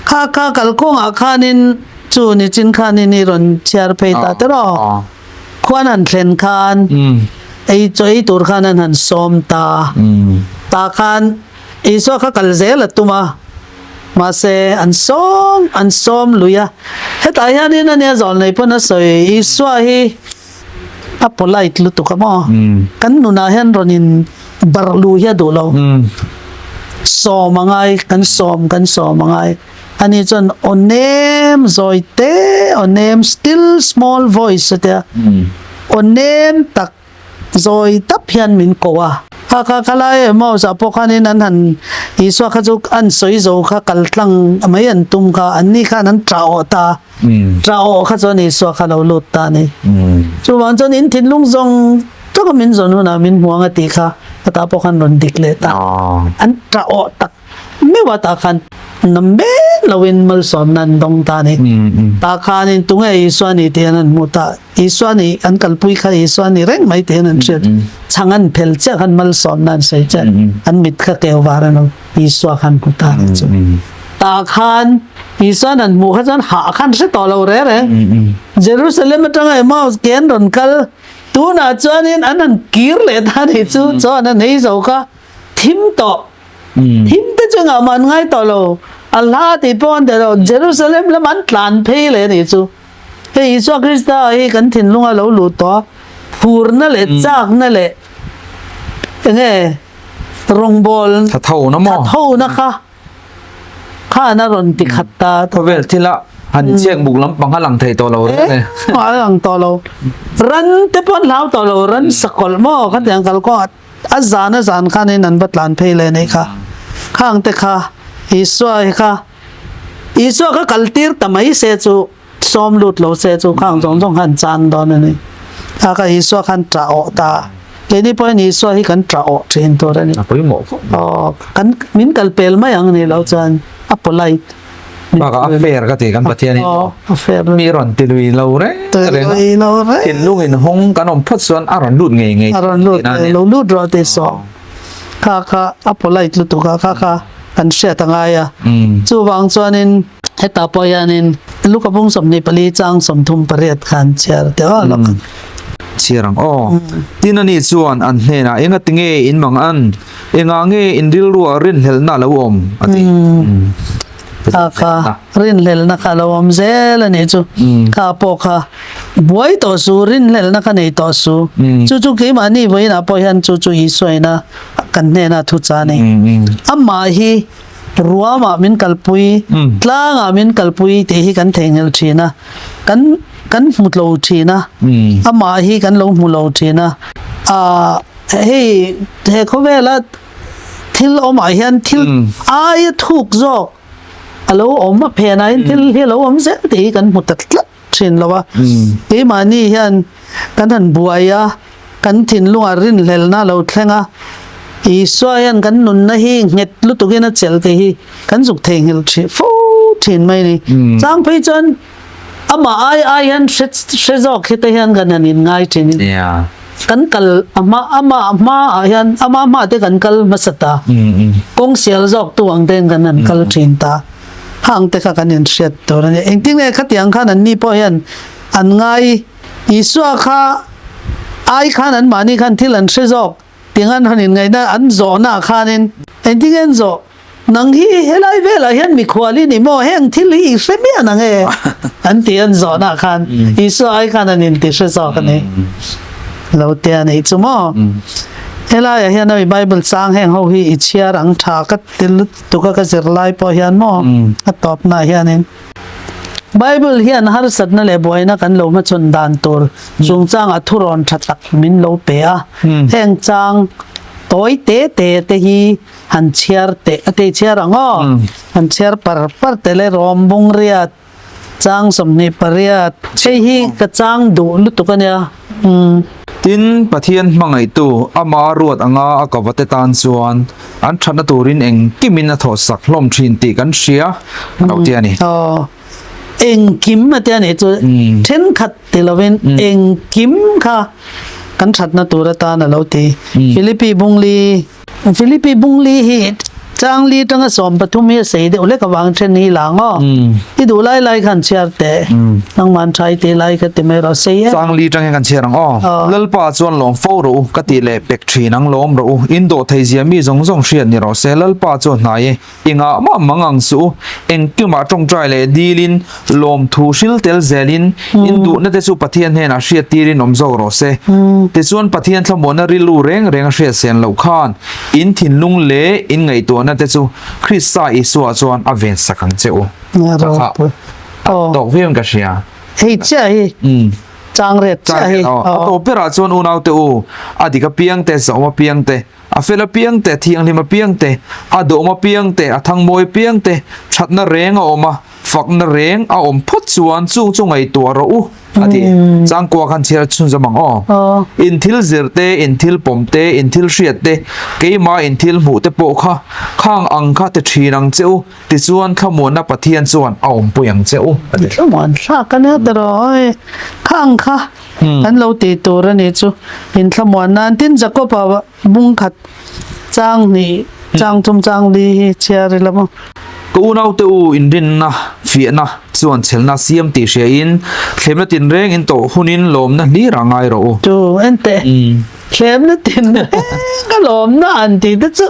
ข้ากัลกงอาคานินจูนี่จินคานินรอนเชียร์เพย์ตาเตอร์ควานันเทรนคานไอจอยตัวคานันหันสมตาคานอีสวข้ากัลเซลตุมาเซอันสมลุยะเฮตายานี่นั่นเนี่ยจอลในพนัสอยอีสวาฮีอัปโปไลท์ลุตุกามอกันนุนาเฮนรอนินบาร์ลุยะดูเราสอมังไงกันสอมังไงอันนี้จน on name zoite on name still small voice เดีย on name ตัก zoi ตับเพียนมินโกวะข้าไล่มอสับพวกนี้นั้นหันอีสวะข้าจุกอันสวยโจข้ากัลทังไม่ยันตุมข้าอันนี้ข้านั้นตราอตาข้าจนอีสวะข้าเราลุดตานี่จู่วันจนอินทินลุงจงทุกมินจนุนะมินหัวงติข้าตาพวกนั้นรอนดิกเลตาอันตราอตักไม่ว่าตาขันน้ำเบนเราวินมัลสอนนันดงตานี่ตาขานินตุงไออีสวานี่เทียนันมุตาอีสวานี่อันกัลปุยข้าอีสวานี่เร่งไม่เทียนันเชิดช่างอันเพลเจ้าขันมัลสอนนันใส่เจ้าอันมิดข้าเกววารันอีสวาขันมุตาตาขันอีสวานันมุขจันหาขันเสต่อเราเร่เยรูซาเล็มตั้งไอมาสเกนรอนคัลตูน่าจวนนินอันนั้นกีร์เลตานี่จูจวนนั้นไอโจข้าทิมโตทิมแต่จังอามันไงต่อเราอัลลาห์ที่ป้อนแต่เราเยรูซาเล็มแล้วมันหลานเพลเลยนี่จูเฮ้ยอิสวาคริสต์ไอ้กันถิ่นลุงเราหลุดตัวพูดนั่นแหละจากนั่นแหละยังไงรงบอลถ้าเท่านะหมอเท่านะคะข้านรนติขัดตาตัวเวลที่ละหันเชียงบุกล้ำบังหันหลังไทยตัวเราเลยหลังตัวเรารันแต่ป้อนเล้าตัวเรารันสกลหม้อขัดอย่างกันก็อาจารย์ข้าในนั้นบัดหลานเพลเลยนี่ค่ะข้างแต่ค่ะอีสวะค่ะอีสวะก็กัลตีร์ทำไมเสียจูซ้อมหลุดเราเสียจูข้างจงหันจานตอนนี้ถ้าก็อีสวะขันตราอตาเลนี่พออีสวะที่ขันตราอเช่นตัวนี้ไปหมดกันมินกัลเปลไม่ยังนี่เราจะอัปไลท์ว่าก็อัฟเฟอร์ก็ตีกันประเทศนี้อัฟเฟอร์มีรอนติลุยเราเร่เห็นลูกเห็นห้องกันอมพัดส่วนอารอนดูดไงอารอนดูดเราดูดรอเตสองข้าอัปไลท์ลุตุข้ากันเสียตั้งไงจู่วางจวนินให้ตาปอยานินลูกกระพงสมนิปลีจังสมทุมประเรียดขันเชียร์เดี๋ยวเราเชียร์ที่นั่นนี่ส่วนอันเนี่ยนะเองก็ติงอินบางอันเองอ่างอินดิลรัวรินเฮลน่าละวมอันนี้ข้ารินเฮลนะคะละวมเซลนี่จู่ข้าปอกข้าบวยต่อสู้รินเฮลนะคะนี่ต่อสู้จู่กี่มันนี่บวยนะปอยันจู่อีสวยนะกันเนี่ยนะทุจานี่อามาฮีรัวมามินกัลปุยตลางมินกัลปุยเตหิกันเทงเอลชีนะกันมุดโลชีนะอามาฮีกันลงมุดโลชีนะเฮ้เขาเวลาท thil om ai hian thil ai thuk zok alo om a phe nai thil hi lo om se ti kan mu tat tlat thin lawa e mani hian kan han buaya kan thin lunga rin lel na lo thlenga i soyan kan nun na hi nget lu tugena chel te hi kan zuk theng hil thi fu thin mai ni chang phei chon ama ai hian shezok hi te hian kan an in ngai thin yeah kan kal ama hian ama te kan kal masata kong sial zok tu ang ten kan an kal thin ta hang te kha kan in shet to ne engting ne khatiang khan an ni po hian an ngai isua kha ai khan an mani khan thil an shezok tingan hanin ngai na an zo na khanin engting en zo nang hi helai vela hian mi khwali ni mo heng thil hi semia nang e an ti an zo na khan isua ai khan an in ti shezok ne lo te nei chumo hela ya hian ai bible sang heng ho hi ichia rang tha ka til tu ka zir lai po hian mo a top na hianin bible hian har sat na le boina kan lo ma chun dan tur chung chang a thuron thatak min lo pe a heng chang toy te hi han chiar te ate chiar ango han chiar par te le rom bung riat chang somni pariat che hi ka chang du lu tu ka nya tin pathian mangai tu ama ruat anga akawate tan chuan an thana turin eng kimin a tho sak hlom thin ti kan sia alo ti ani eng kim ma te ani chu then khat te lovin eng kim kha kan that na tur ta na lo ti philippi bungli hi chang li tanga som pathum hi sei de ole ka wang then hi lango I du lai khan chiar te nang man thai te lai ka te me ro sei chang li tang kan cherang lalpa chuan lom fo ro ka ti le pek thri nang lom ro indo thei zia mi zong zong hriat ni ro se lalpa chu hnai inga ma mangang su eng kyuma tong trai le dilin lom thu sil tel zelin indu na te chu pathian he na hriat tirin om zo ro se te chuan pathian thlamona rilu reng hriat sen lo khan in thin lung le in ngai to na te chu Krista Isua chuan aven sakang cheu dok vem ka sia hei cha hi chang ret cha hi to pera chuan unau te u adika piang te zoma piang te a fela piang te thiang lima piang te a do ma piang te a thang moi piang te thatna reng a oma fakna reng a om phut chuan chu ngai to ro u ati chang kwa khan chira chun zamang in thil zirte in thil pomte in thil hriat te keima in thil mu te po kha khang ang kha te thinang cheu ti chuan khamona pathian chuan a om puyang cheu ati mon sa kan ha te roi khang kha kan lo ti tur ani chu in thlamon nan tin jakoba bung khat chang ni chang thum chang li chiar lama ko unau te u indin na fi na chuan chelna siam ti hria in thlemna tin reng in to hunin lom na ni rangai ro tu ente thlem na tin ka lom na an ti te chu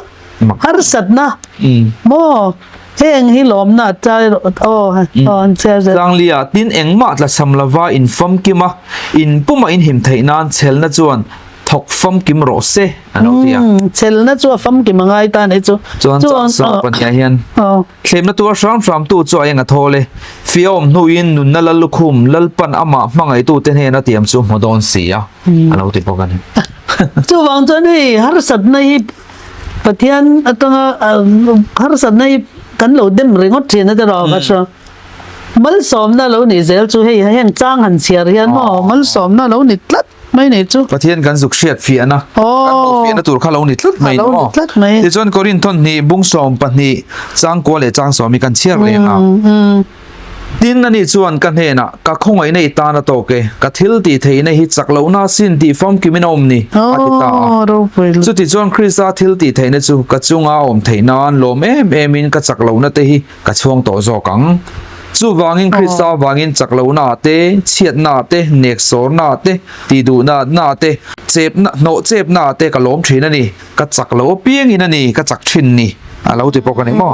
har sat na mo heng hi lom na chai on che chang lia tin engma tla samlawa in fam kima in puma in him thainan chelna chuan thok fam kim ro se ano tia chelna chu fam ki mangai ta ne chu chuan sa pania hian thlemna tu ram tu chu anga thole fiom nu in nun na lalukhum lalpan ama mangai tu ten he na tiam chu modon sia ano ti pokan chu wang chon hi har sat na hi pathian atanga har sat na hi kan lo dem ringot thin na ro ka so mal som na lo ni zel chu hei heng chang han chiar hian mo mal som na lo ni tlat mai nei chu pathian kan zuk hriat fi ana kan bo fi na tur khalo ni tlat mai no ti chon korin thon ni bung som pani chang ko le chang so mi kan chiar le nga tin na ni chuan kan he na ka khongai nei ta na to ke ka thil ti thei na hi chaklo na sin ti fam ki min om ni atita chu ti chon Krista thil ti thei na chu ka chunga om thei nan lom em in ka chaklo na te hi ka chuang to zo kang chu wangin Krista wangin chaklo na te chiat na te nek sor na te ti du na te chep na no chep na te ka lom thin ani ka chaklo piang in ani ka chak thin ni alo ti pok ani mo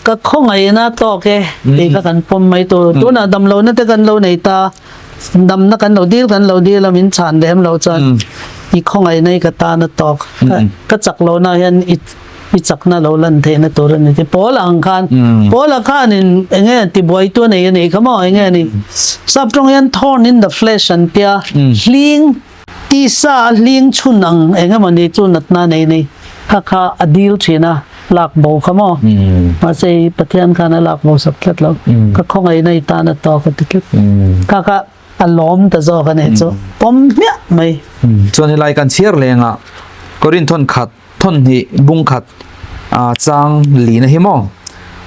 ka khongai na to ke ti ka kan pom mai tu na dam lo na te kan lo nei ta dam na kan lo dil la min chan dem lo chan I khongai nei ka ta na to ka chak lo na hian I chak na lo lan the na tur ni ti pola ang khan pola khan in enge ti boy tu nei nei kamo enge ni sab trong yan thorn in the flesh and tia hling ti sa hling chunang enge mani chu nat na nei nei kha adil china lak bo khamo ma sei pathian khana lak bo saklet lo ka khongai nei ta na to ka tikit ka alom ta zo ka ne cho pom mya mai ส่วนที่ไล่กันเชียร์เลยอ่ะก็รินทนขัดทนหิบุงขัดจางหลีนะฮิมอ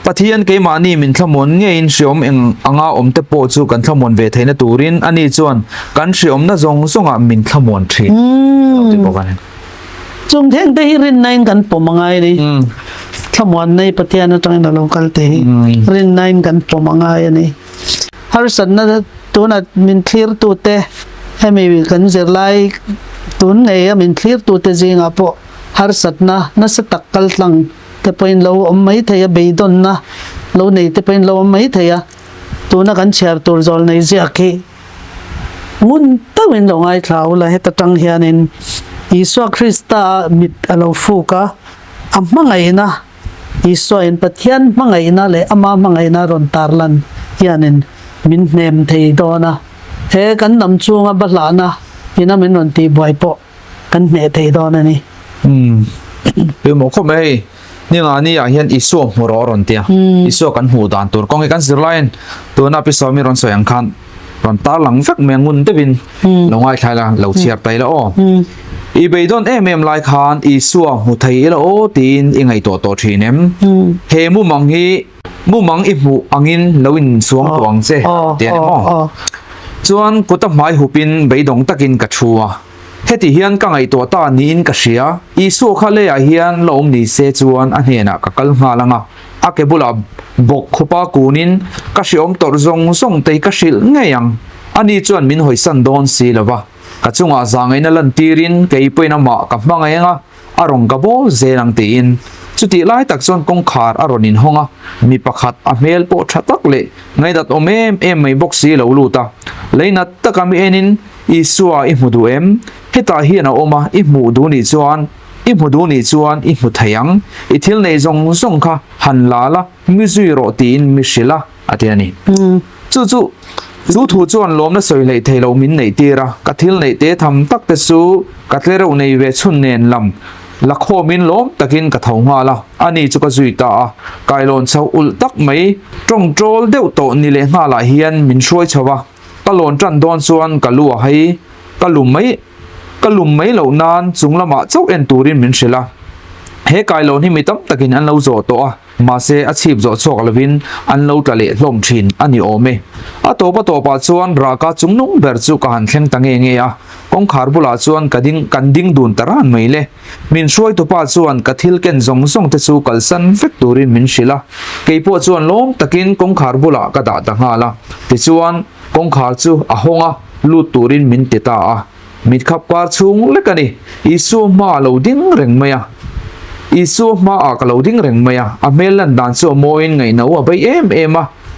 ปะเทียนเกมานี่มินขมวนเงี้ยอินชิอมเองอ่างอมเตโปจูกันขมวนเวทในตูรินอันนี้ส่วนกันชิอมน่ะจงส่งมินขมวนทีที่บอกกัน chung theng te rin nain kan pomangai ni khamwan nei pathian atang na local te rin nain kan pomangai ni har san na tu na min clear tu te hemi kan zirlai tun nei min clear tu te jinga po har sat na sa takkal tlang te point lo om mai thaya beidon na lo nei te point lo om mai thaya tu na kan share tur zol nei zia ke mun ta win lo ngai thlau la heta tang hianin Iswa Krista mit alo fuka amangai na Iswa in pathian mangai na le ama mangai na ron tarlan yanin min nem thei do na he kan nam chunga bala na ina min ron ti boy po kan ne thei do na ni เป็นหมอคมเอ้นี่งานนี้อย่างเห็นอิสุหัวร้อนเตียอิสุกันหูด่านตัวกองกันสิไลน์ตัวน่าพิสามีรอนสวยอังคันรอนตาหลังฟักเมียงุนเตวินลงไอ้ใครละเหล่าเชียบไตแล้วอ้ออีเบดอนเอ็มไลคานอิสุหูไทยแล้วโอ้ตีนยังไงตัวทีเนมเฮมุมังฮีมุมังอิหูอังินแล้ววินสวงตวงเจเตียนอ้อจวนกุตหมายหูปินเบดงตะกินกัดชัวเฮติเฮียนกังไอตัวตานีนกเสียอีสู้ข้าเลยเฮียนลมดีเซจวนอันเฮน่ะกัลมาลังอ่ะอาเกบุลาบกขปากูนินกสิอมตอร์ซงส่งเตยกสิลไงยังอันนี้จวนมินหอยสันโดนสีละวะกัจงอาจางไงนั่นลันตีรินเกยไปน้ำมากับมังไงอ่ะอารมณ์กับโบเซนังตีนจุดที่ไล่ตักจวนกงขาดอารมณ์นินห้องอ่ะมีประคัดอเมลโปชัดตักเลยไงดัดอเมมไม่บกสีเหลาลูตาเลยนัดตะกามีเอนินอีสัวอิมุดูเอ็มเฮตาเฮียนอมาอิมุดูนิจวนอิมุทยังอิทิลในจงส่งค่ะหันลาละมิซุยโรตีนมิชิละอาทิตย์นี้จู่รู้ถูกจวนล้มและสวยเลยเทโลมินในตีระกัทิลในเตทำตักเตสูกัทเลเราในเวชุนเนนลำลักโคมินล้มตะกินกัทงมาละอันนี้จุกจุยตากายลอนเชาอุลตักไม่จงโจลเดวโตนิเลมาลาเฮียนมินช่วยชาวกะหลอนจันดอนส่วนกะลัวให้กะลุมไม่เหล่านานจุงละมาเจ้าเอ็นตูรินมินเชล่าเฮกายหลอนที่มีตั้มตะกินอันเราโจตัวมาเซอาชีพโจโชกลวินอันเราทะเลลมชินอันนี้โอเมอตัวปัจจุบันรากาจุงนุ่งเบิร์จูกหันเข่งตังเงียกงขารบุลาส่วนกันดิ้งดูนตรานไม่เลยมินช่วยตัวปัจจุบันกัทิลเกนจงส่งเตสูกัลสันเฟกตูรินมินเชล่าเกี่ยปัจจุบันล้มตะกินกงขารบุลากระดาษต่างหากละปัจจุบันกงขาจูอาหงะลูตูรินมินติตามิดขับการชุงเล็กนี่อิสุมาเหลาดิ้งเร่งเมียอิสุมาอากเหลาดิ้งเร่งเมียอเมลันดันซูโมอินไงนะว่าไปเอ็ม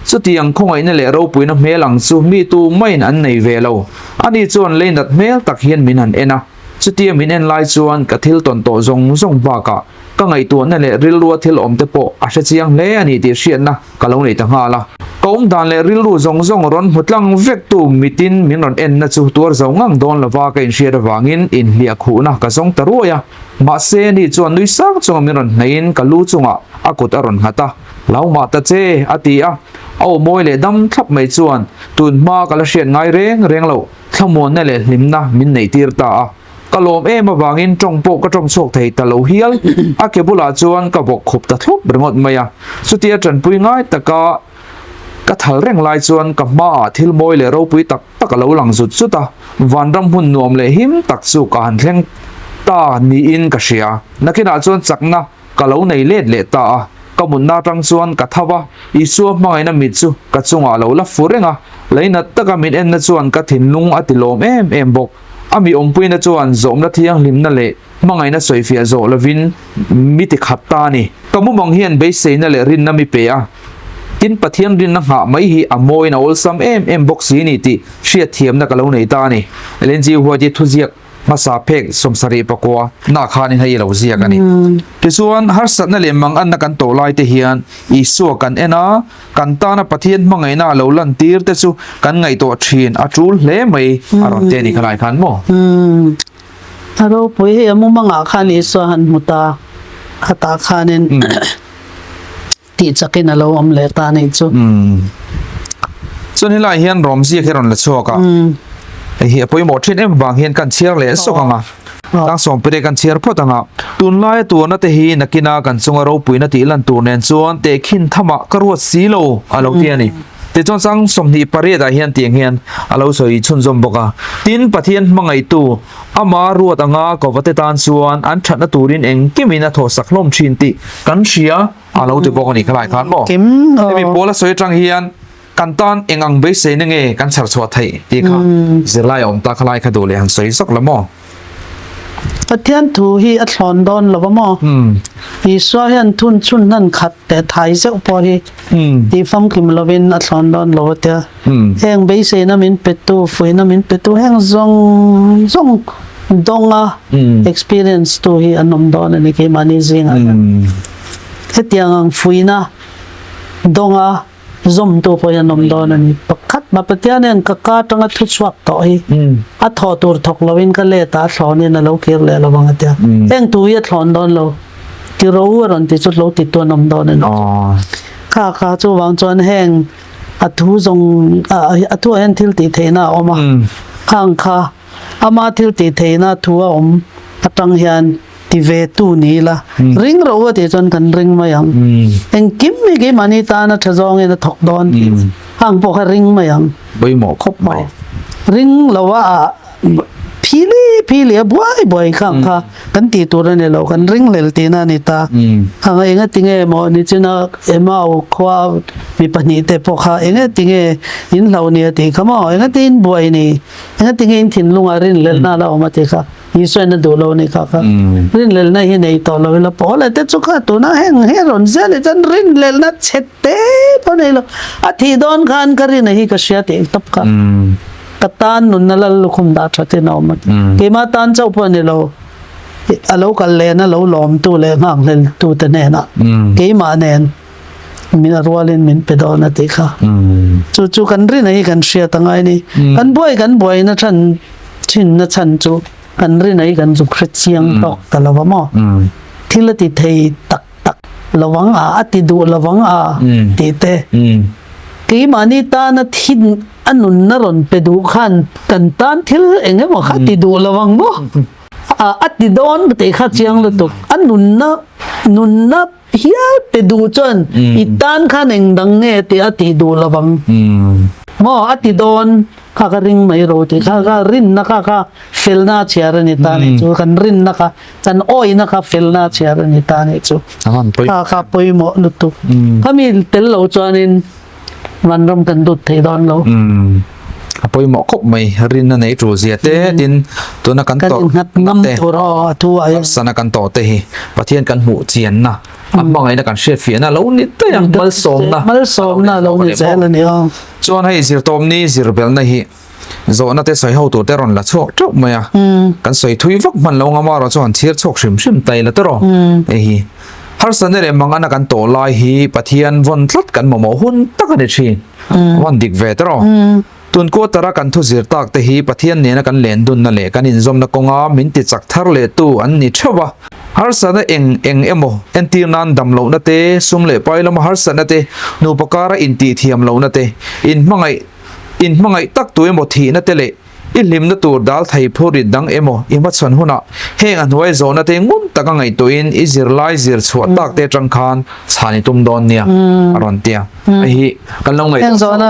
สุดที่ยังคงไอ้นั่นแหละเราปุ่ยนะเมลังซูมีตูไม่นันในเวลาอันนี้จวนเล่นดัดเมลตักเฮียนมินันเอ็นะสุดที่มินเอ็นไลจวนกะทิลตนโตจงบากะก็ไงตัวนั่นแหละริลรัวทิลอมเตโปอาเชียงเล่อันนี้ที่เชียนนะกะลงในต่างหากละก็ดานเลริลรูจงร้อนหุดลังเวกตูมิตินมินรอนเอ็นนะจูตัวจงงังโดนละว่ากันเชียร์วางินอินเลียคูนะกะจงตะรัวยามาเซนี่จวนดุยสักจงมินรอนในอินกะลูจงอ่ะอากุตอรอนฮัตาเหล่ามาตะเจอติอ่ะเอาโมยเลดำทับไม่จวนตุนมากะละเชียนไงเร่งเหล่าขมวนนั่นแหละลิมนะมินในตีร์ตากะโลมมาวางินจงโปกะจงโชคไทยตะโลเฮียลอาเกบุลาจวนกะบอกขบตะทบเริงอดมายาสุดที่จันปุยง่ายตะกะกะทัลเร่งลายจวนกับมาทิลโมยเลเราปุยตักะเหลาหลังสุดสุดาวันรำหุ่นนวมเลหิมตักสุกะหันเร่งตานีอินกะเชียนักกินาจวนจักนะกะเหลาในเลดเลตากะมุนนาจังจวนกะทวะอิสัวมังไงนะมิดซุกะจงอาเหลาละฟูเรงะเลยนัดตะกะมิดเอ็นนะจวนกะถินลุงอติโลมเอ็มบกอามีองปุยนะจวนโจมละเทียงลิมนั่นเลยมังไงนะสวยเฟียโจละวินมิติขัดตานี่กะมุมองเฮียนเบสเซนั่นเลยรินนะมิเปียกินปะเทียนรินนะหาไม่ฮีอโมยนะอลซัมเอ็มบกสีนี่ติเชียเทียมนะกะเหลาในตานี่เลนจีหัวจิทุเจียกมาสาเพกสมสรีปกัวนาคานิให้เราเสียกันนี่ที่ส่วนฮัสซันนั่นเลยมังอันนักันโตไลเทียนอีสัวกันนะกันตานะปะเทียนมังไงนะเราลันตีร์เตสุกันไงตัวชีนอาจูลเล่ไม่อารมณ์เตนี่ขลายขันโมเราปุยเฮมุมังอาคานิสหันมุตา hata khanin ti chakin alo om le ta nei chu chuan helai hian rom zi kheron la chuaka hi apoi mo thin em bang hian kan chiar le sokanga tang som pere kan chiar photanga tunlai tu na te hi nakina kan chunga ro puina ti lan tur nen chuan te khin thama karwa silo alo ti ani te chon sang somni pare da hian tiang hian alo soi chun zom boka tin pathian mangai tu ama ruat anga kowate tan chuan an thatna turin eng kimina tho saklom thin ti kan ria alo te bokani khalai khan mo kim mi bola soi tang hian kan tan engang be se nge kan char chwa thai ti kha zirlai om ta khalai kha do le han soi sok lamo pathian thu hi a thlon don lawamo hi swa hian thun chun nan khat te thai se upo hi ti fam kim lovin a thlon don lote heng be se na min petu foi na min petu heng zong donga experience to hi anom don ani ke mani zinga hetiang foi na donga zom to po anom don ani pakhat ma pathian en ka ka tanga thu swak to hi a tho tur thok lovin ka le ta thlon in lo kir le lawang atia heng tu hi thlon don lo ti ro ron ti chut lo ti to nom don an kha chu wang chuan heng a thu zong a thu en thil ti theina oma khang kha ama thil ti theina thu a om atang hian ti ve tu ni la ring ro ti chon kan ring ma yang eng kim mi ge mani ta na thazong en thok don hang po kha ring ma yang boi mo khop mai ring lawa phili boy khang kha kan ti tur ne lo kan ring lel ti na ni ta hang enga tinge mo ni china emao khwa mi pani te po kha enga tinge in lo ni ti khamo enga tin boy ni enga tinge in thin lunga rin lel na la ma ti kha ni swen na do lo ni kha rin lel na hi nei to lo la po la te chu kha tu na heng he ron za le chan rin lel na chette po nei lo a thi don khan kari na hi ka sia ti tap ka katan nun nalal lukhum da thate na omat ke ma tan chau po ni lo alo kal le na lo lom tu le ngang le tu te ne na ke ma nen min arwalin min pedona te kha chu kan ri nei kan sia tangai ni kan boy na than chin na chan chu kan ri nei kan zu khra chiang tok talawa mo thilati thei tak lawang a ati du lawang a ti te ke mani ta na thin anun na ron pedu khan kan tan thil enge mo khati du lawang mo ati don te kha chiang lu tuk anun na hia pedu chon itan khan eng dang nge te ati du lawang mo ati don kha ka ring mai ro te kha rin na kha fel na chiar ni ta ni chu kan rin na kha kan oi na kha fel na chiar ni ta ni chu kha poi mo lu tuk khami tel lo chuanin man rom kan dut thei don lo apoi mo khop mai rin na nei tru zia te tin tu na kan to ngam tu ro thu ai sana kan to te hi pathian kan mu chian na amangai na kan share fi na lo ni te yang mal som na lo ni zel ni o chuan hei zir tom ni zir bel na hi zo na te soi ho tu te ron la chok chok maya kan soi thui vak man lo nga ma ro chuan chir chok shim tai la te ro e hi har san ne mangana kan to lai hi pathian von tlat kan mo hun tak ani thin wan dik ve te ro tun ko tara kan thu zir tak te hi pathian ne na kan len dun na le kan in zom na konga min ti chak thar le tu an ni thewa har san eng emo entir nan dam lo na te sum le pai lam har san na te nu pakara in ti thiam lo na te in mangai tak tu emo thi na te le in lim na tur dal thai phori dang emo ima chan huna heng an wai zo na te ngun taka ngai to in izir lai zir chhuat tak te tang khan chhani tum don nia aron tia hi kan lo ngai zo na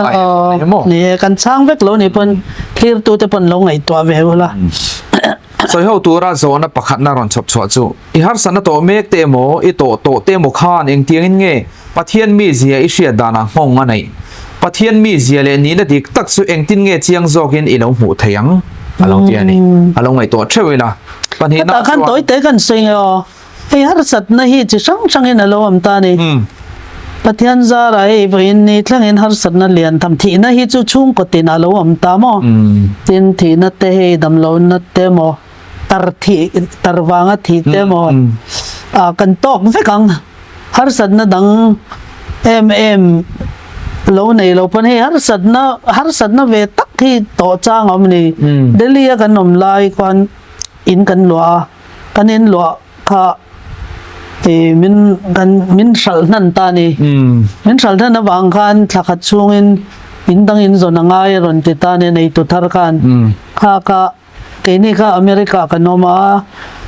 ni kan chang vek lo ni pon clear tu te pon lo ngai to ve la soi ho tu ra zo na pakhat na ron chop chwa chu I har sana to mek te mo I to te mo khan eng tiang in nge pathian mi zia I sia dana ngong anai pathian mi zia le ni na dik tak su eng tin nge chiang zokin I lo mu thayang along tia ni along ngai to thewila pan hi na kan toy te kan sing o ei har sat na hi chi sang in alo am ta ni pathian za rai voin ni thlang in har sat na lian tham thi na hi chu chung ko tin alo am ta mo tin thi na te he dam lo na te mo tar wanga thi te mo kan tok ve kang har sat na dang em lo nei lo pan he har sat na ve tak hi to chang om ni delhi kan nom lai kwan in kan lua kan in lua kha min sal nan ta ni min sal nan awang khan thakhat chungin indang in zona ngai ron ti ta ne nei tu thar khan ka ke ni ka America ka noma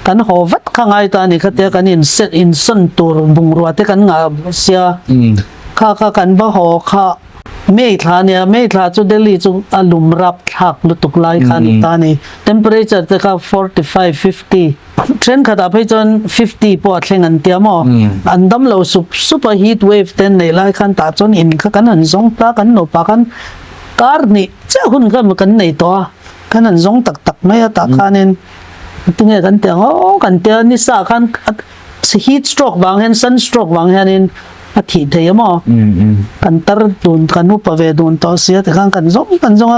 kan hovat ka ngai ta ni khate kan in set in son tur bungrua te kan nga sia ka kan ba ho kha mei thla chu Delhi chu alum rap thak lutuk lai khan ta ni temperature te ka 45 50 trend khata phei chon 50 po thleng an tia mo andam lo super heat wave ten nei lai khan ta chon in kha kan an zong ta kan no pa kan kar ni che hun kan nei to kan an zong tak mai ta khanin tinge kan tia kan tia ni sa khan heat stroke wang hen sun stroke wang hanin a thi thei mo kan tar tun kan hu pave dun to sia te kan zong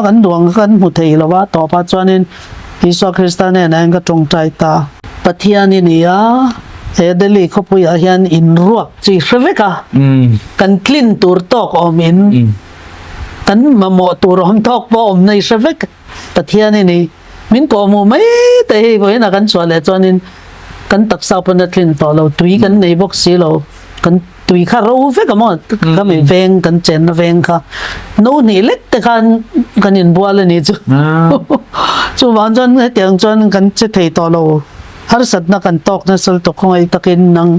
kan duang kan mu thei lawa to pa chuanin Isu Krista ne na nga tong trai ta pathian ni ya he Delhi khopui a hian in ruak chi hreveka kan clean tur tok omin kan mamo tur om tok po om nei hrevek pathian ni min ko mu mai te hi bo na kan chwale chuanin kan taksa pon na clean to lo tui kan nei box si lo kan tui kha ro ve ka mo ka mi veng kan chen na veng kha no ni lek te kan in bua le ni chu chu wan jon he tiang chon kan che thei to lo har sat na kan tok na sol to khong ai takin nang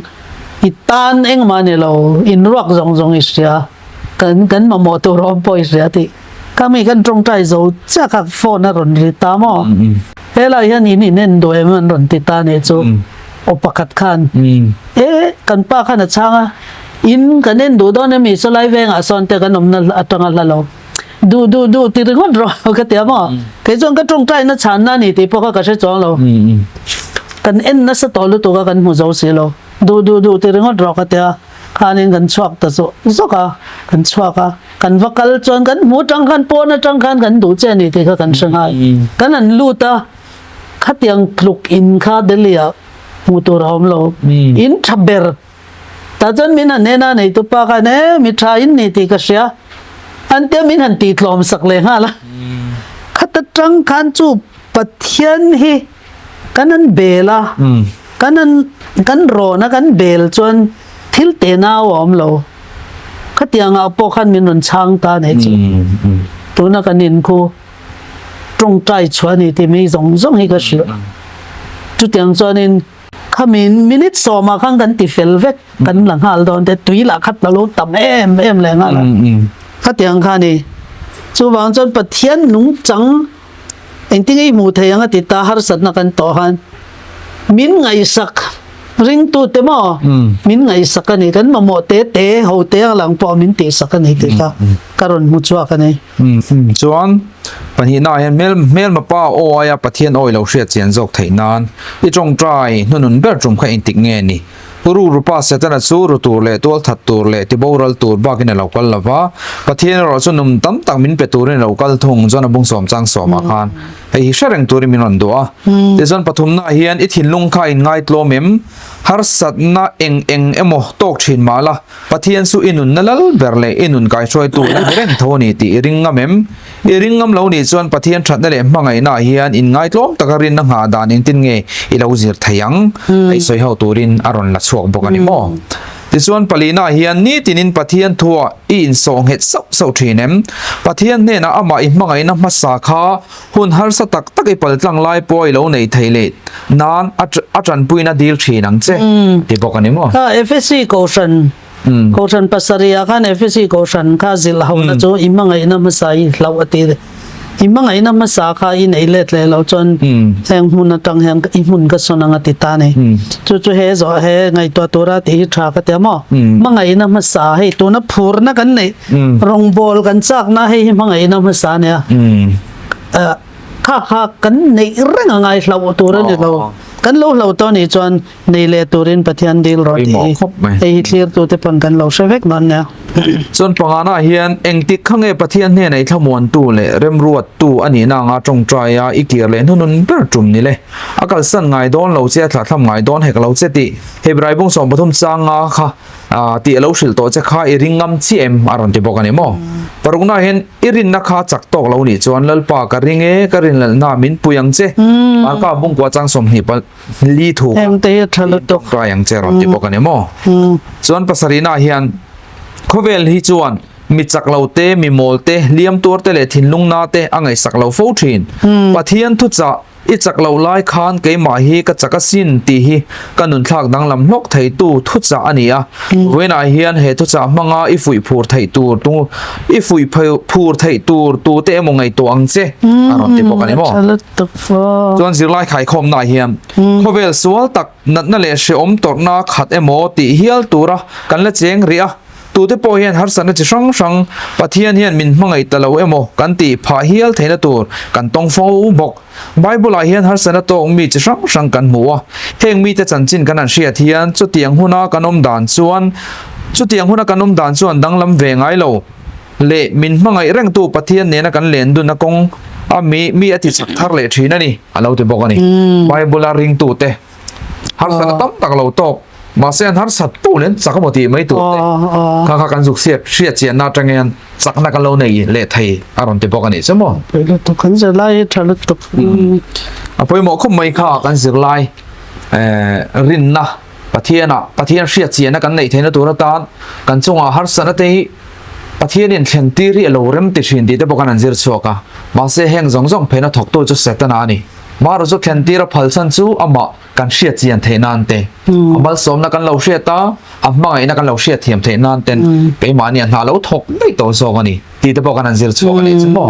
itan eng ma ne lo in ruak zong isya kan ma mo to rom po isya ti ka mi kan trong trai zo cha ka phone na ron ri ta mo he la hian in nen do em ron ti ta ne chu opakat khan kan pa khan a changa in kanen do don mi so lai veng a son te kanom na atanga la lo du ti ringon ro ka te mo ke jong ka trong trai na chan na ni ti po ka se chong lo kan en na sa tolu to ka kan mu zo si lo du ti ringon ro ka te khanin kan chuak ta zo ka kan chuak ka kan vakal chon kan mu tang khan po na tang khan kan du che ni ti ka kan sangai kan an lu ta khatiang kluk in kha delia mutur hom lo in thaber ta jon min an nena nei tu pa ka ne mi tha in ni ti ka sia an te min han ti thlom sak le nga la khat tang khan chu pathian hi kanan bela kan ro na kan bel chon thil te na om lo khatianga po khan min ron chang ta ne chi tu na kanin khu trong trai chwani ti mi zong hi ka sia chu tiang chonin khamin minute so ma khang kan ti fel vek kan lang hal don te tui la khat la lo tam em le nga la khatiang khani chu wang chon pathian nung chang eng ting ei mu theyang ti ta har sat na kan to han min ngai sak ring tu te mo min ngai sak ani kan ma mo te ho te lang po min ti sak ani ti ta karon mu chua ka nei chuan pani na hian mel ma pa o aya pathian oi lo hria chian jok theinan I tong trai nun ber trum kha in tik nge ni ru rupa setana chu ru tur le tol that tur le ti boral tur ba kin lokal lawa pathian ro chu num tam tak min pe tur in lokal thung jona bung som chang som a khan hei shareng tur min on do a te jon pathum na hian I thin lung kha in ngai tlomem har sat na eng emo tok thin mala pathian su inun nalal berle inun kai choi tu reng thoni ti ringam iringam lo ni chuan pathian that na le mangai na hian in ngai tlom takarin na nga dan in tin nge I lo zir thayang ai soi ho turin aron la chuak bokani mo ti chuan palina hian ni tinin pathian thua I in song het so thinem pathian ne na ama I mangai na masa kha hun har sa tak tak I paltlang lai poi lo nei theile nan atran puina dil thinang che ti bokani mo ka FSC Koshan pasaria kan FSC Koshan ka zil haw na chu imangai na masai law ati imangai na masa kha in eilet le lo chon heng mun na tang heng I mun ka sonang ati ta ne chu he zo he ngai to tora ti tha ka te mo mangai na masa he to na phur na kan nei rong bol kan chak na he mangai na masa ne kha kan nei reng ngai law tora ne lo kan lo to ni chuan nei le turin pathian dil ro ti ei clear tu te pan kan lo sevek man ne chon pangana hian engtik khange pathian ne nei thamon tu le rem ruat tu ani na nga tong traya ikir le nun ber tum ni le akal san ngai don lo che thla tham ngai don hek lo che ti hebrai bung som pathum changa kha ti lo shil to che kha I ringam chi em aron ti bokani mo parung na hen irin na kha chak tok lo ni chuan lalpa ka ringe ka rin lal na min puyang che ar ka bung kwa chang som hi pa li thu em te thalu tok ka yang che ron ti pokani mo chuan pasarina hian khovel hi chuan mi chak lo te mi mol te liam tur te le thin lung na te angai sak lo fo thin pathian thu cha i chak lo lai khan ke ma hi ka chaka sin ti hi kanun thlak dang lam hlok thei tu thu cha ania wena hian he thu cha manga i fui phur thei tur tu i fui phur thei tur tu te mo ngai to ang che aron ti pokani mo thalu tok fo chuan zir lai khai khom na hian khovel sual tak nat na le she om tor na khat emo ti hial tura kan la cheng ria tu te po hian har san chi sang sang pathian hian min mangai talo emo kan ti pha hial theina tur kan tong fo bok bible hian har san to mi chi sang sang kan muwa heng mi te chan chin kan an ria thian chu tiang huna kanom dan chuan danglam ve ngai lo le min mangai reng tu pathian ne na kan len du na kong a mi ati chak thar le thina ni alo te bok ani bible ring tu te har san tam tak lo tok mà sen hắn sạch tu lên chắc một tí mấy tuổi khá kan dục xiết xiết chuyện na trang nghen chắc na kan lâu này lệ thầy aron te bokani chứ mo pe le tok kan ze lai thalu tok à poi mo không mấy khá kan zir lai rin na pathian xiết chuyện na kan nei thei na tu na tan kan chunga har sana te pathian in thlen ti ri lo rem ti thin ti te bokan an zir choka ma se heng zong zong phena thok tu chu setana ni ma ro chu thlen ti ra phal san chu ama kan xiết chuyện thei nan te amal som na kan lo xiết ta amai na kan lo xiết thiam thei nan ten pe ma ni na lo thok nei to zo ani ti te bokan an zir choka ni chu mo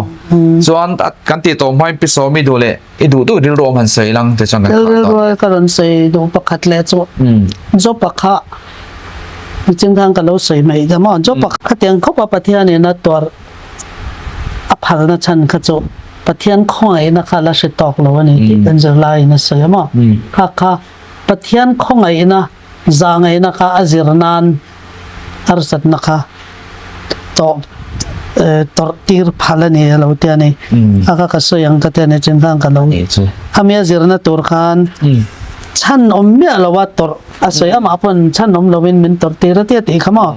chuan kan ti to mai pi so mi do le I du du dil ro man sei lang te chang ro karon sei do pakhat le chu zo pakha ching thang ka lo sei mai da mo zo pakha tiang khopa pathian ne na tor a phal na chan kha chu pathian khoi na khala se tok lo ani ti kan zer lai na sei ma kha pathian khongai na zangai na kha azirnan arsat na kha to tor tir phalani lo te ani aka ka so yang ka te ne ching thang ka lo amia zirna tur khan chan om me lawa tor asoi ama pon chan om lovin min tor tira te ti khama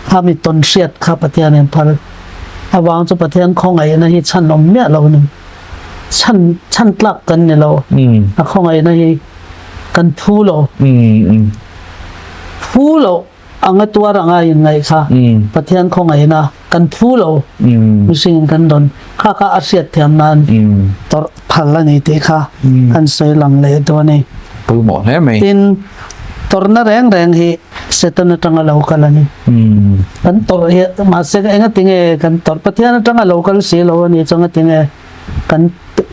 ha mi ton siat kha pathian en phal awang chu pathian khongai na hi chan om me lo nu chan tlak kan ne lo a khongai na hi kan phu lo anga tuar anga in ngai kha pathian khongai na kan phu lo mising kan don kha asiat thiam nan tor phal ani te kha kan soi lang le to ni pu mo he mai tin tor na reng hi setan tanga local ani kan tor he ma se enga tinge kan tor pathian tanga local se lo ni changa tinge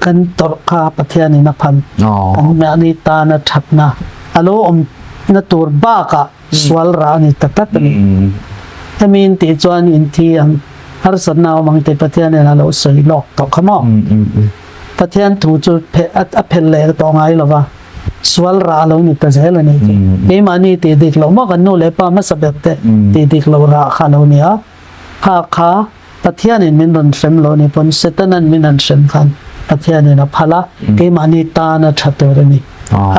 kan tor kha pathian ni na phan kan me ani ta na thapna alo om na tur ba ka swal ra ni tatat ni amin ti chuan in thi ang har sanna mang te pathian na lo soi lok to khama pathian thu chu phe a phel le to ngai lo wa swal ra lo ni ta zel ni be mani te dik lo ma kan no le pa ma sabek te dik lo ra kha lo ni a kha pathian in min ron sem lo ni pon setanan min an sem khan pathian na phala ke mani ta na thator ni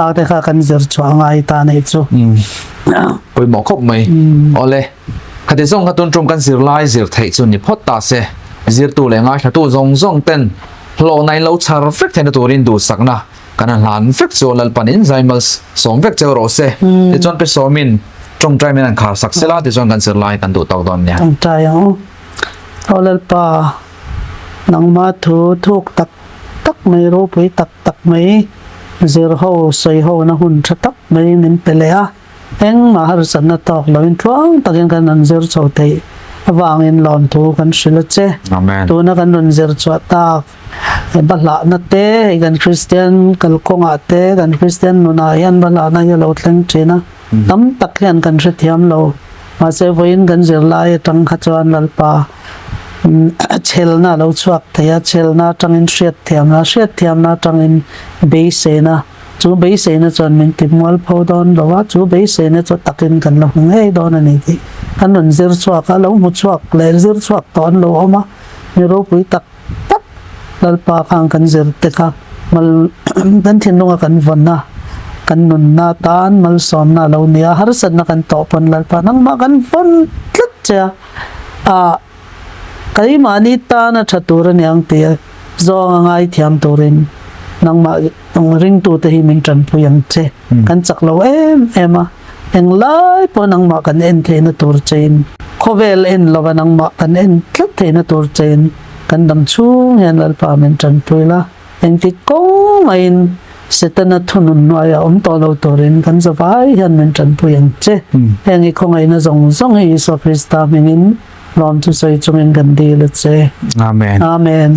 a te kha kan zer chuanga ai ta nei chu poi mo khop mai ole khati zong khatun trom kan zir lai zir thei chu ni phot ta se zir tu le nga thatu zong ten lo nai lo char fek thena turin du sakna kana lan fek chu lal panin zaimal som fek chu ro se te chon pe somin trong trai men an khar sak sela te chon kan zir lai kan du tok don nya trong trai olal pa nang ma thu thuk tak mai ro pui tak mai zir ho sei ho na hun tak mai min pelea eng ma har san na tok lo in twang takin kan an zir chote awang in lon thu kan shila che amen tu na kan ron zir chwa tak bala na te gan christian kal konga te gan christian nuna yan bala na yo lo tlang chena tam tak yan kan thiam lo ma se voin gan zir lai tang kha chuan lal pa chelna lo chuak thaya chelna tangin hriat thiam na tangin be se na chu be se na chon min timwal pho don lo wa chu be se na chu takin kan lo hei don ani ti kan ron zir chuak a lo mu chuak le zir chuak ton lo oma mi ro pui tak lal pa khang kan zir te kha mal dan thin lunga kan von na kan nun na tan mal som na lo nia har san na kan to pon lal pa nang ma kan von tlat cha a cái mà ni ta na chatur ni ang tia zo ngai thiam turin nang ma nang ring tu te hi min tran puyang che kan chak lo em a eng lai po nang ma kan en the na tur chen khovel en lo nang ma kan en tlat the na tur chen kan dam chu hen al pa min tran puila en ti ko main setana thunun noya to lo torin kan zawai han min tran puyang che eng i khongai na zong zong hi so krista minin lom tu soi chungin gandi le che Amen. amen